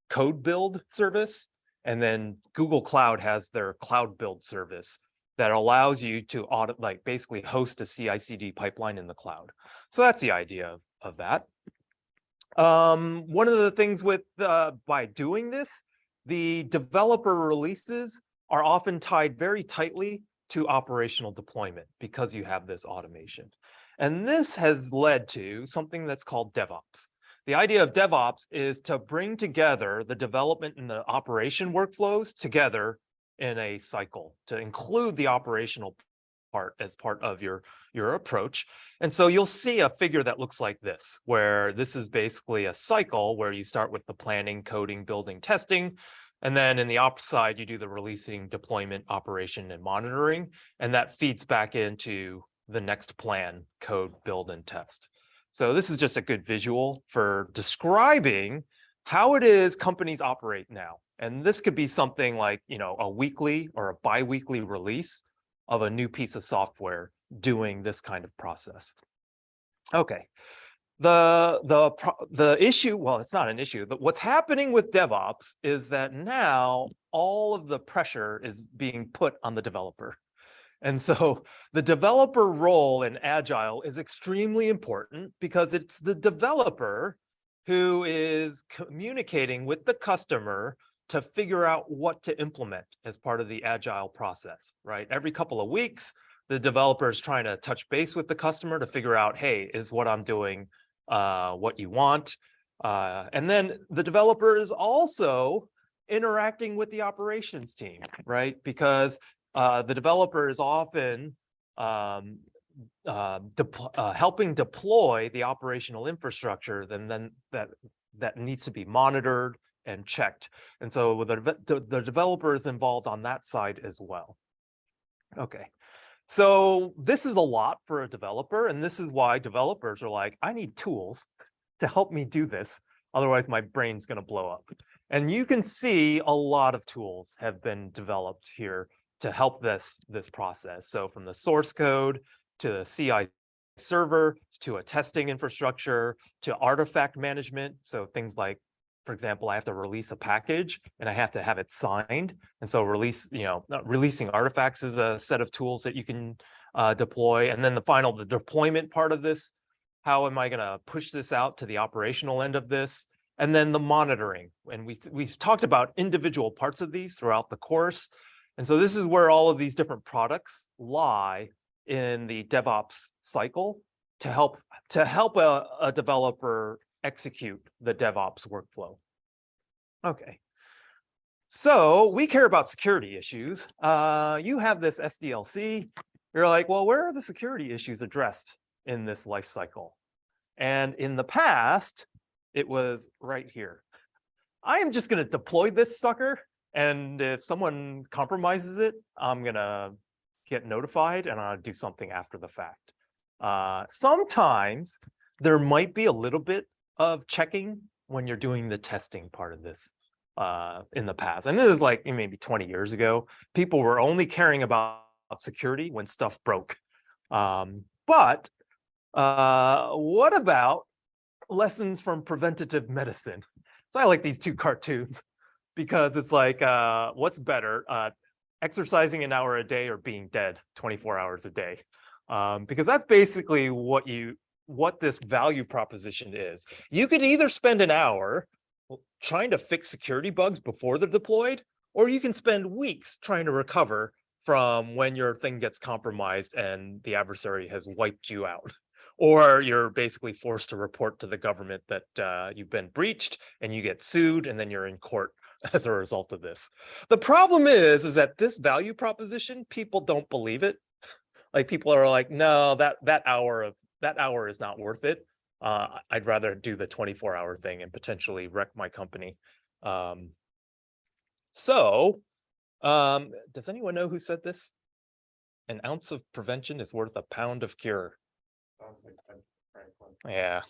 code build service, and then Google Cloud has their cloud build service that allows you to basically host a CI/CD pipeline in the cloud. So that's the idea of that. One of the things with by doing this, the developer releases are often tied very tightly to operational deployment because you have this automation. And this has led to something that's called DevOps. The idea of DevOps is to bring together the development and the operation workflows together in a cycle, to include the operational part as part of your approach. And so you'll see a figure that looks like this, where this is basically a cycle where you start with the planning, coding, building, testing. And then in the ops side, you do the releasing, deployment, operation, and monitoring. And that feeds back into the next plan, code, build, and test. So this is just a good visual for describing how it is companies operate now. And this could be something like, a weekly or a bi-weekly release of a new piece of software doing this kind of process. Okay. The issue, well, it's not an issue, but what's happening with DevOps is that now all of the pressure is being put on the developer. And so the developer role in Agile is extremely important because it's the developer who is communicating with the customer to figure out what to implement as part of the Agile process, right? Every couple of weeks, the developer is trying to touch base with the customer to figure out, hey, is what I'm doing what you want? And then the developer is also interacting with the operations team, right? Because the developer is often helping deploy the operational infrastructure, then that needs to be monitored and checked. And so the developer is involved on that side as well. Okay. So this is a lot for a developer, and this is why developers are like, I need tools to help me do this. Otherwise, my brain's going to blow up. And you can see a lot of tools have been developed here to help this process. So from the source code to the CI server to a testing infrastructure to artifact management. So things like, for example, I have to release a package and I have to have it signed. And so releasing artifacts is a set of tools that you can deploy. And then the deployment part of this, how am I going to push this out to the operational end of this? And then the monitoring. And we've talked about individual parts of these throughout the course. And so this is where all of these different products lie in the DevOps cycle to help a developer execute the DevOps workflow. Okay. So we care about security issues. You have this SDLC. You're like, well, where are the security issues addressed in this life cycle? And in the past, it was right here. I am just going to deploy this sucker. And if someone compromises it, I'm going to get notified and I'll do something after the fact. Sometimes there might be a little bit of checking when you're doing the testing part of this in the past. And this is like maybe 20 years ago. People were only caring about security when stuff broke. But what about lessons from preventative medicine? So I like these two cartoons because it's like, what's better, exercising an hour a day or being dead 24 hours a day? Because that's basically what this value proposition is. You could either spend an hour trying to fix security bugs before they're deployed, or you can spend weeks trying to recover from when your thing gets compromised and the adversary has wiped you out. Or you're basically forced to report to the government that you've been breached and you get sued and then you're in court as a result of this. The problem is that this value proposition, people don't believe it. Like people are like, no, that hour is not worth it. I'd rather do the 24-hour thing and potentially wreck my company. Does anyone know who said this? An ounce of prevention is worth a pound of cure. Sounds like Ben Franklin. Yeah.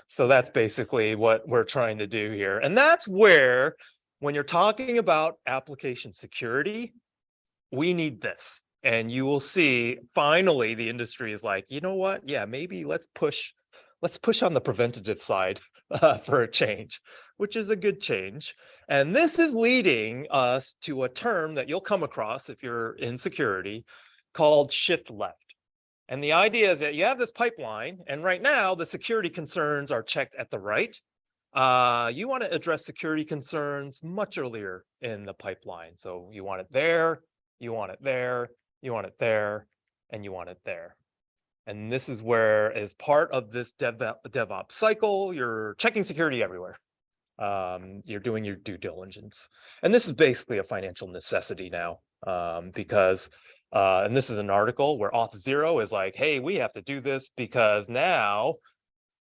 So that's basically what we're trying to do here. And that's where, when you're talking about application security, we need this. And you will see, finally, the industry is like, you know what? Yeah, maybe let's push on the preventative side for a change, which is a good change. And this is leading us to a term that you'll come across if you're in security called shift left. And the idea is that you have this pipeline, and right now the security concerns are checked at the right. You want to address security concerns much earlier in the pipeline. So you want it there, you want it there, you want it there, and you want it there. And this is where, as part of this DevOps cycle, you're checking security everywhere. You're doing your due diligence. And this is basically a financial necessity now, because, and this is an article where Auth0 is like, hey, we have to do this because now,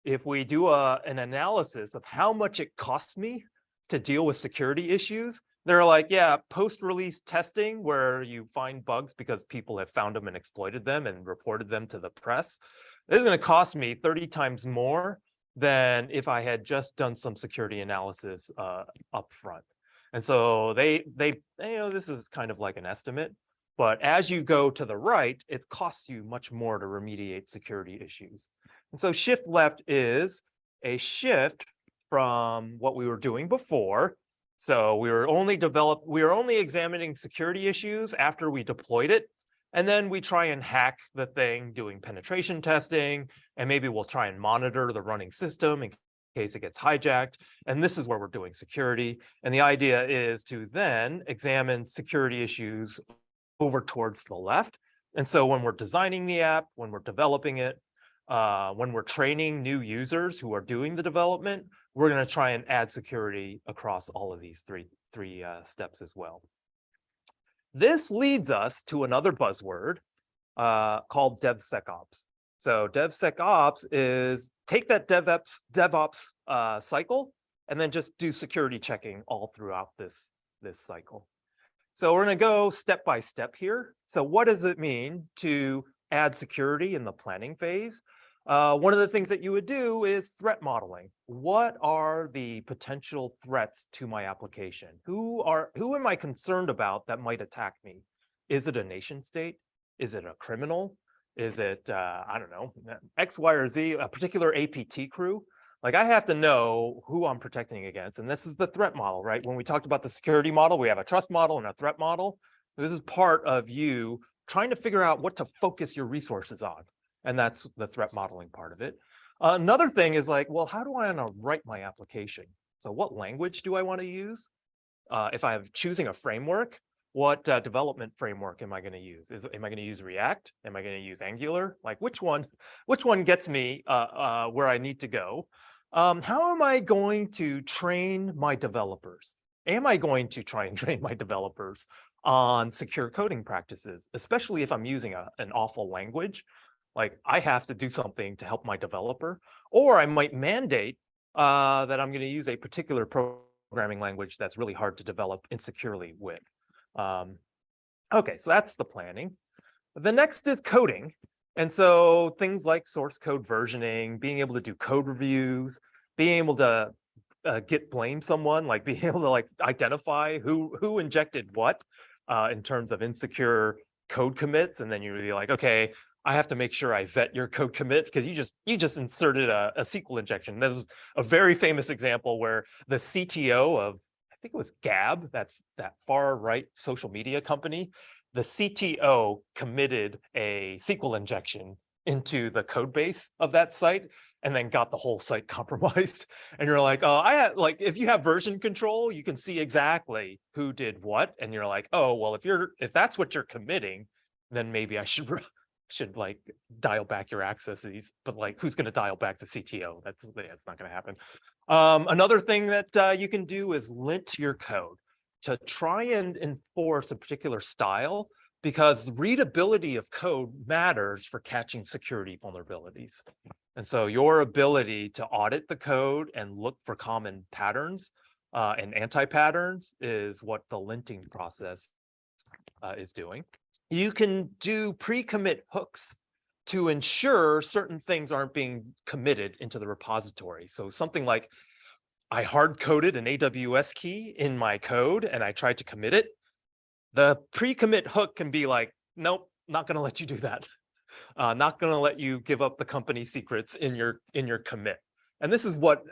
if we do an analysis of how much it costs me to deal with security issues, they're like, yeah, post-release testing where you find bugs because people have found them and exploited them and reported them to the press, this is going to cost me 30 times more than if I had just done some security analysis up front. And so they this is kind of like an estimate, but as you go to the right, it costs you much more to remediate security issues. And so shift left is a shift from what we were doing before. So we were only examining security issues after we deployed it. And then we try and hack the thing doing penetration testing. And maybe we'll try and monitor the running system in case it gets hijacked. And this is where we're doing security. And the idea is to then examine security issues over towards the left. And so when we're designing the app, when we're developing it, when we're training new users who are doing the development, we're going to try and add security across all of these three steps as well. This leads us to another buzzword called DevSecOps. So DevSecOps is take that DevOps cycle and then just do security checking all throughout this cycle. So we're going to go step by step here. So what does it mean to add security in the planning phase? One of the things that you would do is threat modeling. What are the potential threats to my application? Who am I concerned about that might attack me? Is it a nation state? Is it a criminal? Is it, I don't know, X, Y, or Z, a particular APT crew? Like I have to know who I'm protecting against. And this is the threat model, right? When we talked about the security model, we have a trust model and a threat model. This is part of you trying to figure out what to focus your resources on. And that's the threat modeling part of it. Another thing is like, well, how do I want to write my application? So what language do I want to use? If I'm choosing a framework, what development framework am I going to use? Am I going to use React? Am I going to use Angular? Like which one gets me where I need to go? How am I going to train my developers? Am I going to try and train my developers on secure coding practices, especially if I'm using an awful language? Like I have to do something to help my developer, or I might mandate that I'm going to use a particular programming language that's really hard to develop insecurely with. Okay, so that's the planning. The next is coding. And so things like source code versioning, being able to do code reviews, being able to Git blame someone, like being able to like identify who injected what in terms of insecure code commits, and then you'd be like, okay, I have to make sure I vet your code commit because you just inserted a SQL injection. This is a very famous example where the CTO of, I think it was Gab, that's that far right social media company. The CTO committed a SQL injection into the code base of that site and then got the whole site compromised. And you're like, oh, I had like, if you have version control, you can see exactly who did what. And you're like, oh, well, if that's what you're committing, then maybe I should like dial back your accesses. But like, who's going to dial back the CTO? That's not going to happen. Another thing that you can do is lint your code to try and enforce a particular style, because readability of code matters for catching security vulnerabilities. And so your ability to audit the code and look for common patterns and anti-patterns is what the linting process is doing. You can do pre-commit hooks to ensure certain things aren't being committed into the repository. So something like, I hard-coded an AWS key in my code and I tried to commit it. The pre-commit hook can be like, nope, not going to let you do that. Not going to let you give up the company secrets in your commit. And this is what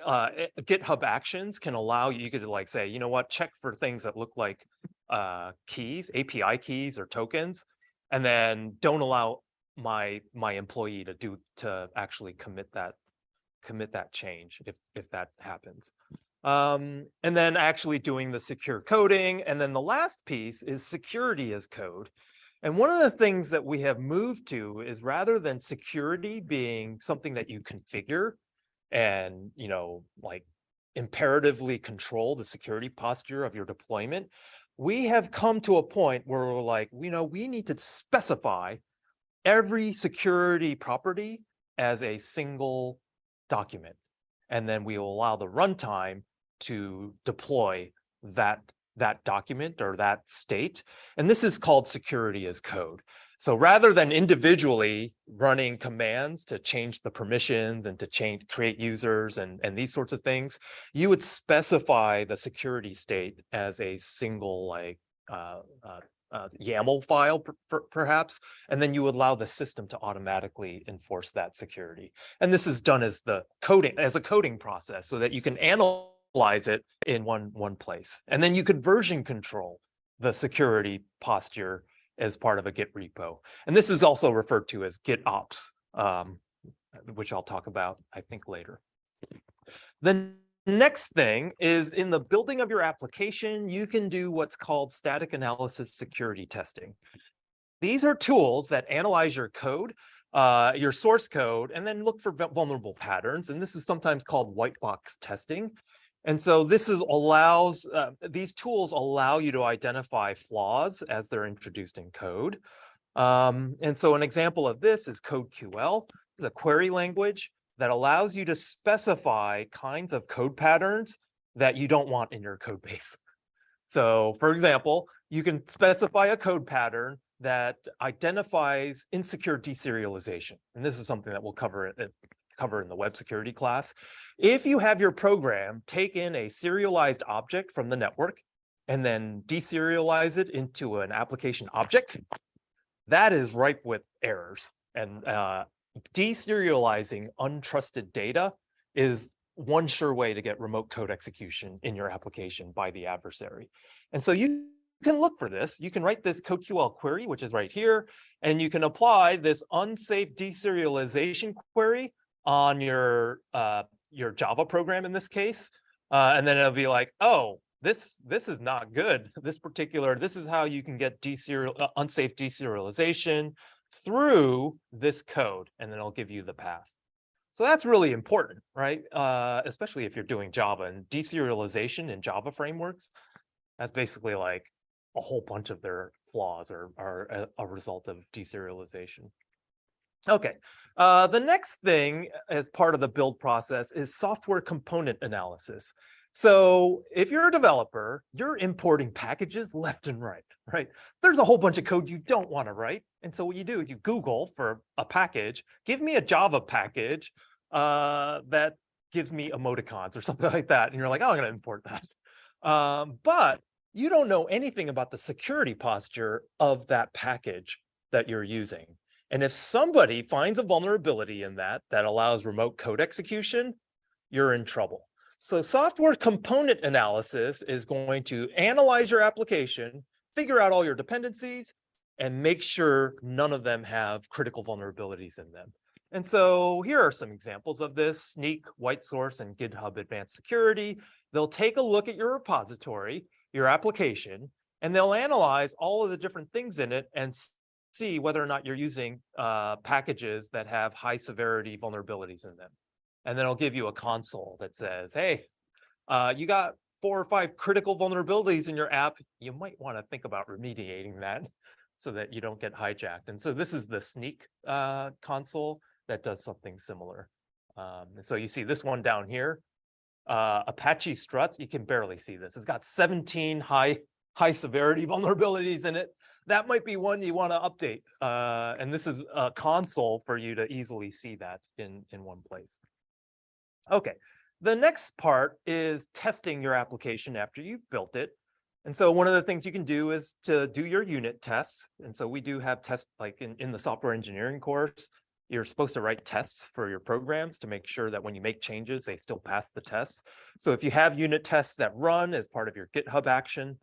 GitHub Actions can allow you. You could like say, you know what, check for things that look like keys, API keys or tokens, and then don't allow my employee to actually commit that change if that happens. And then actually doing the secure coding. And then the last piece is security as code. And one of the things that we have moved to is, rather than security being something that you configure and, like imperatively control the security posture of your deployment, we have come to a point where we're like, we need to specify every security property as a single document. And then we will allow the runtime to deploy that document or that state. And this is called security as code. So rather than individually running commands to change the permissions and to create users and these sorts of things, you would specify the security state as a single like YAML file, perhaps, and then you would allow the system to automatically enforce that security. And this is done as a coding process, so that you can analyze it in one place, and then you could version control the security posture as part of a Git repo. And this is also referred to as GitOps, which I'll talk about, I think, later. The next thing is, in the building of your application, you can do what's called static analysis security testing. These are tools that analyze your code, your source code, and then look for vulnerable patterns. And this is sometimes called white box testing. And so these tools allow you to identify flaws as they're introduced in code. And so an example of this is CodeQL. It's a query language that allows you to specify kinds of code patterns that you don't want in your code base. So for example, you can specify a code pattern that identifies insecure deserialization. And this is something that we'll cover in the web security class. If you have your program take in a serialized object from the network and then deserialize it into an application object, that is ripe with errors. And deserializing untrusted data is one sure way to get remote code execution in your application by the adversary. And so you can look for this. You can write this CodeQL query, which is right here, and you can apply this unsafe deserialization query on your Java program in this case, and then it'll be like, oh, this is not good. This is how you can get unsafe deserialization through this code, and then it'll give you the path. So that's really important, right? Especially if you're doing Java, and deserialization in Java frameworks, that's basically like a whole bunch of their flaws are a result of deserialization. Okay, the next thing as part of the build process is software component analysis. So if you're a developer, you're importing packages left and right? There's a whole bunch of code you don't want to write. And so what you do is you Google for a package, give me a Java package that gives me emoticons or something like that. And you're like, oh, I'm going to import that. But you don't know anything about the security posture of that package that you're using. And if somebody finds a vulnerability in that allows remote code execution, you're in trouble. So software component analysis is going to analyze your application, figure out all your dependencies, and make sure none of them have critical vulnerabilities in them. And so here are some examples of this: Sneak, White Source, and GitHub Advanced Security. They'll take a look at your repository, your application, and they'll analyze all of the different things in it and see whether or not you're using packages that have high severity vulnerabilities in them. And then it'll give you a console that says, hey, you got 4 or 5 critical vulnerabilities in your app. You might want to think about remediating that so that you don't get hijacked. And so this is the Sneak console that does something similar. And so you see this one down here, Apache Struts. You can barely see this. It's got 17 high severity vulnerabilities in it. That might be one you want to update. And this is a console for you to easily see that in one place. Okay, the next part is testing your application after you've built it. And so one of the things you can do is to do your unit tests. And so we do have tests, like in the software engineering course, you're supposed to write tests for your programs to make sure that when you make changes, they still pass the tests. So if you have unit tests that run as part of your GitHub action,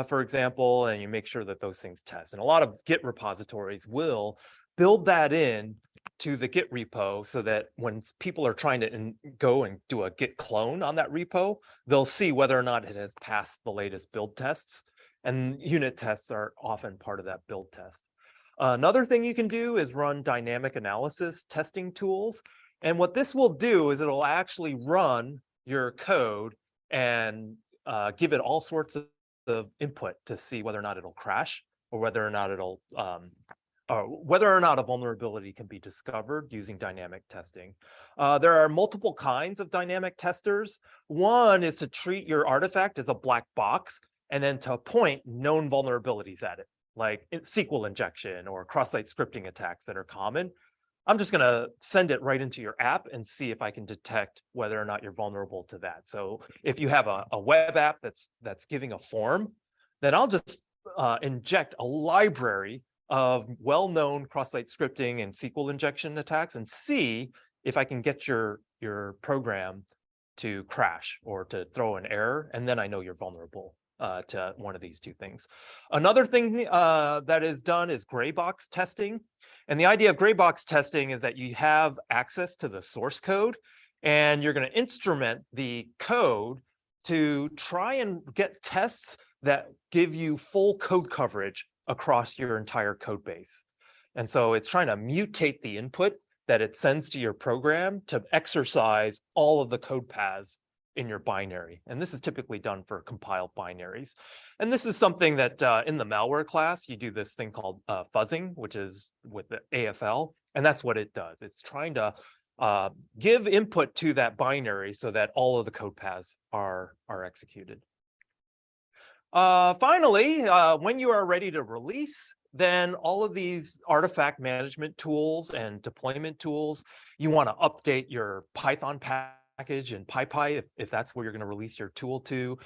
for example, and you make sure that those things test. And a lot of Git repositories will build that in to the Git repo so that when people are trying to go and do a Git clone on that repo, they'll see whether or not it has passed the latest build tests. And unit tests are often part of that build test. Another thing you can do is run dynamic analysis testing tools. And what this will do is it'll actually run your code and give it all sorts of input to see whether or not it'll crash, or whether or not it'll whether or not a vulnerability can be discovered using dynamic testing. There are multiple kinds of dynamic testers. One is to treat your artifact as a black box and then to point known vulnerabilities at it, like SQL injection or cross-site scripting attacks that are common. I'm just going to send it right into your app and see if I can detect whether or not you're vulnerable to that. So if you have a web app that's giving a form, then I'll just inject a library of well-known cross-site scripting and SQL injection attacks and see if I can get your program to crash or to throw an error, and then I know you're vulnerable to one of these two things. Another thing that is done is gray box testing. And the idea of gray box testing is that you have access to the source code and you're going to instrument the code to try and get tests that give you full code coverage across your entire code base. And so it's trying to mutate the input that it sends to your program to exercise all of the code paths in your binary. And this is typically done for compiled binaries. And this is something that in the malware class, you do this thing called fuzzing, which is with the AFL. And that's what it does. It's trying to give input to that binary so that all of the code paths are executed. Finally, when you are ready to release, then all of these artifact management tools and deployment tools, you want to update your Python package in PyPy if that's where you're going to release your tool to.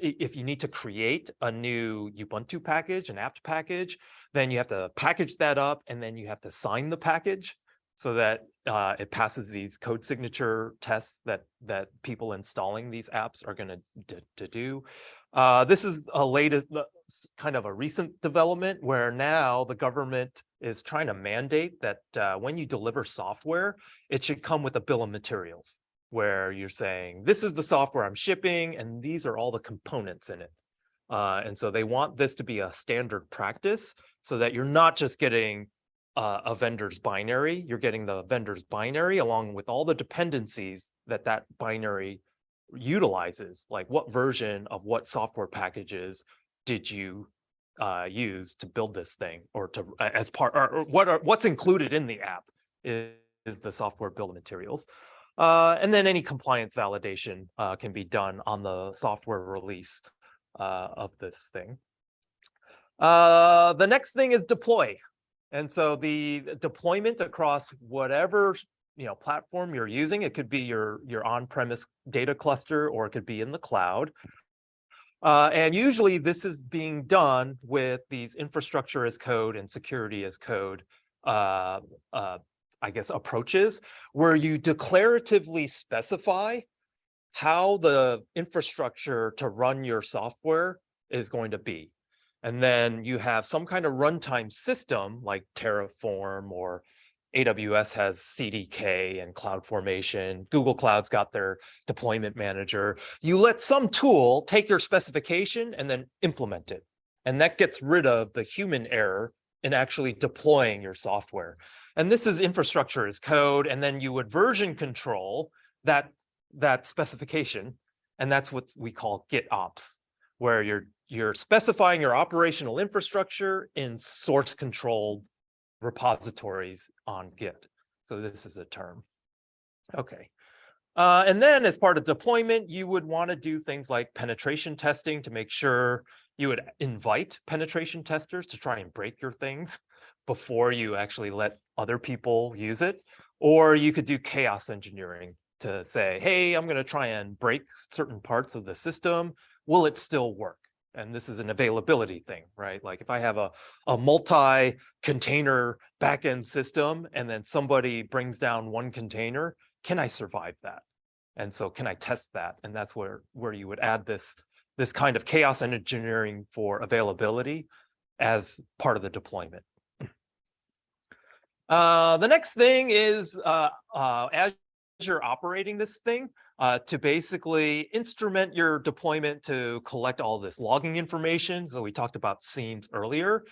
If you need to create a new Ubuntu package, an apt package, then you have to package that up and then you have to sign the package so that it passes these code signature tests that people installing these apps are going to do. This is a latest, kind of a recent development where now the government is trying to mandate that when you deliver software, it should come with a bill of materials where you're saying, this is the software I'm shipping and these are all the components in it. And so they want this to be a standard practice so that you're not just getting a vendor's binary, you're getting the vendor's binary along with all the dependencies that binary utilizes, like what version of what software packages did you use to build this thing, or to as part, or what's included in the app is the software bill of materials. And then any compliance validation can be done on the software release of this thing. The next thing is deploy. And so the deployment across whatever platform you're using. It could be your on-premise data cluster, or it could be in the cloud. And usually this is being done with these infrastructure as code and security as code, I guess, approaches, where you declaratively specify how the infrastructure to run your software is going to be. And then you have some kind of runtime system like Terraform, or AWS has CDK and CloudFormation. Google Cloud's got their deployment manager. You let some tool take your specification and then implement it. And that gets rid of the human error in actually deploying your software. And this is infrastructure as code. And then you would version control that specification. And that's what we call GitOps, where you're specifying your operational infrastructure in source controlled repositories on Git. So this is a term. Okay. And then as part of deployment, you would want to do things like penetration testing to make sure you would invite penetration testers to try and break your things before you actually let other people use it. Or you could do chaos engineering to say, hey, I'm going to try and break certain parts of the system. Will it still work? And this is an availability thing, right? Like if I have a multi-container backend system and then somebody brings down one container, can I survive that? And so can I test that? And that's where you would add this kind of chaos engineering for availability as part of the deployment. The next thing is as you're operating this thing, to basically instrument your deployment to collect all this logging information. So we talked about seams earlier.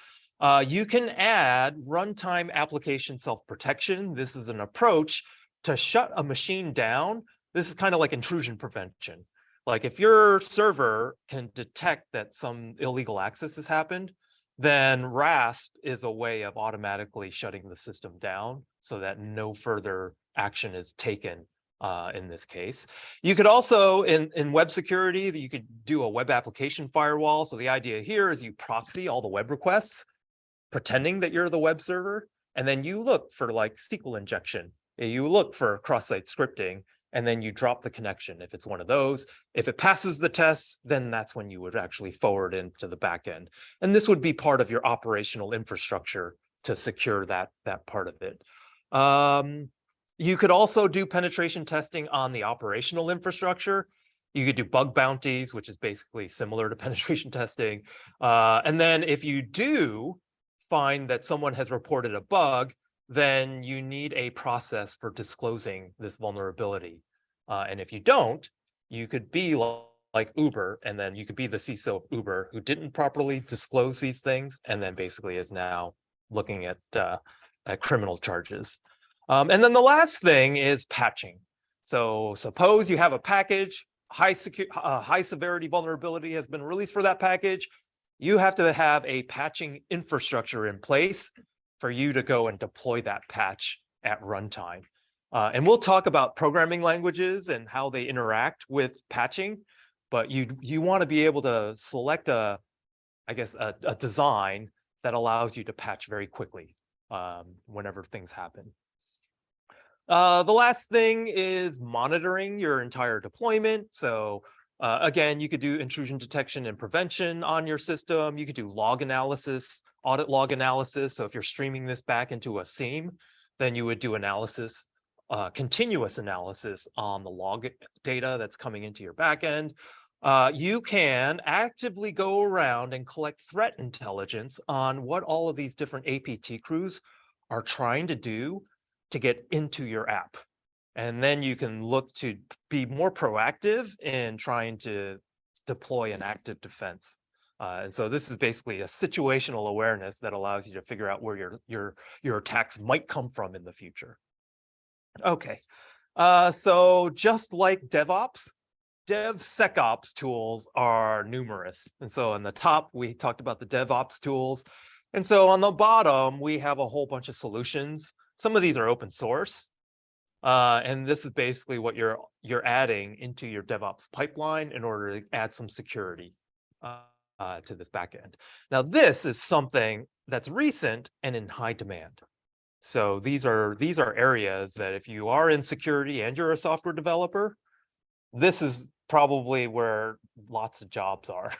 You can add runtime application self-protection. This is an approach to shut a machine down. This is kind of like intrusion prevention. Like if your server can detect that some illegal access has happened, then RASP is a way of automatically shutting the system down so that no further action is taken in this case. You could also, in web security, you could do a web application firewall. So the idea here is you proxy all the web requests, pretending that you're the web server, and then you look for like SQL injection. You look for cross-site scripting, and then you drop the connection if it's one of those. If it passes the test, then that's when you would actually forward into the backend. And this would be part of your operational infrastructure to secure that part of it. You could also do penetration testing on the operational infrastructure. You could do bug bounties, which is basically similar to penetration testing. And then if you do find that someone has reported a bug, then you need a process for disclosing this vulnerability. And if you don't, you could be like Uber, and then you could be the CISO of Uber who didn't properly disclose these things, and then basically is now looking at criminal charges. And then the last thing is patching. So suppose you have a package, high severity vulnerability has been released for that package. You have to have a patching infrastructure in place for you to go and deploy that patch at runtime. And we'll talk about programming languages and how they interact with patching, but you want to be able to select a design that allows you to patch very quickly whenever things happen. The last thing is monitoring your entire deployment. So again, you could do intrusion detection and prevention on your system. You could do log analysis, audit log analysis. So if you're streaming this back into a SIEM, then you would do analysis, continuous analysis on the log data that's coming into your backend. You can actively go around and collect threat intelligence on what all of these different APT crews are trying to do to get into your app. And then you can look to be more proactive in trying to deploy an active defense. And so this is basically a situational awareness that allows you to figure out where your attacks might come from in the future. Okay, so just like DevOps, DevSecOps tools are numerous. And so on the top, we talked about the DevOps tools. And so on the bottom, we have a whole bunch of solutions. Some of these are open source. And this is basically what you're adding into your DevOps pipeline in order to add some security to this backend. Now, this is something that's recent and in high demand. So these are areas that if you are in security and you're a software developer, this is probably where lots of jobs are.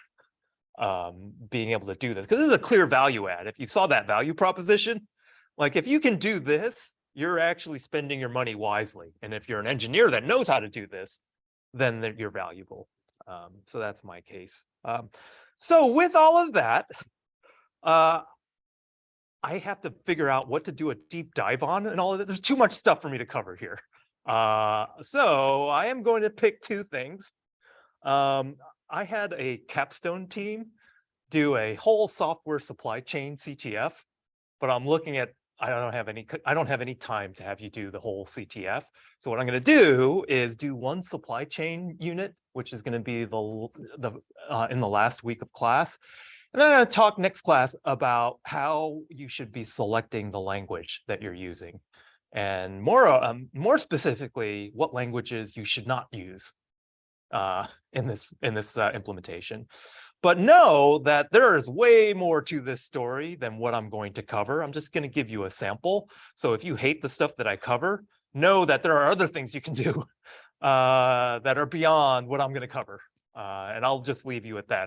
Being able to do this, because this is a clear value add. If you saw that value proposition, like if you can do this, you're actually spending your money wisely. And if you're an engineer that knows how to do this, then you're valuable. So that's my case. So with all of that, I have to figure out what to do a deep dive on and all of that. There's too much stuff for me to cover here. So I am going to pick two things. I had a capstone team do a whole software supply chain CTF, but I'm looking at, I don't have any time to have you do the whole CTF. So what I'm going to do is do one supply chain unit, which is going to be in the last week of class. And then I'm going to talk next class about how you should be selecting the language that you're using. And more specifically, what languages you should not use in this implementation. But know that there is way more to this story than what I'm going to cover. I'm just going to give you a sample. So if you hate the stuff that I cover, know that there are other things you can do that are beyond what I'm going to cover. And I'll just leave you at that.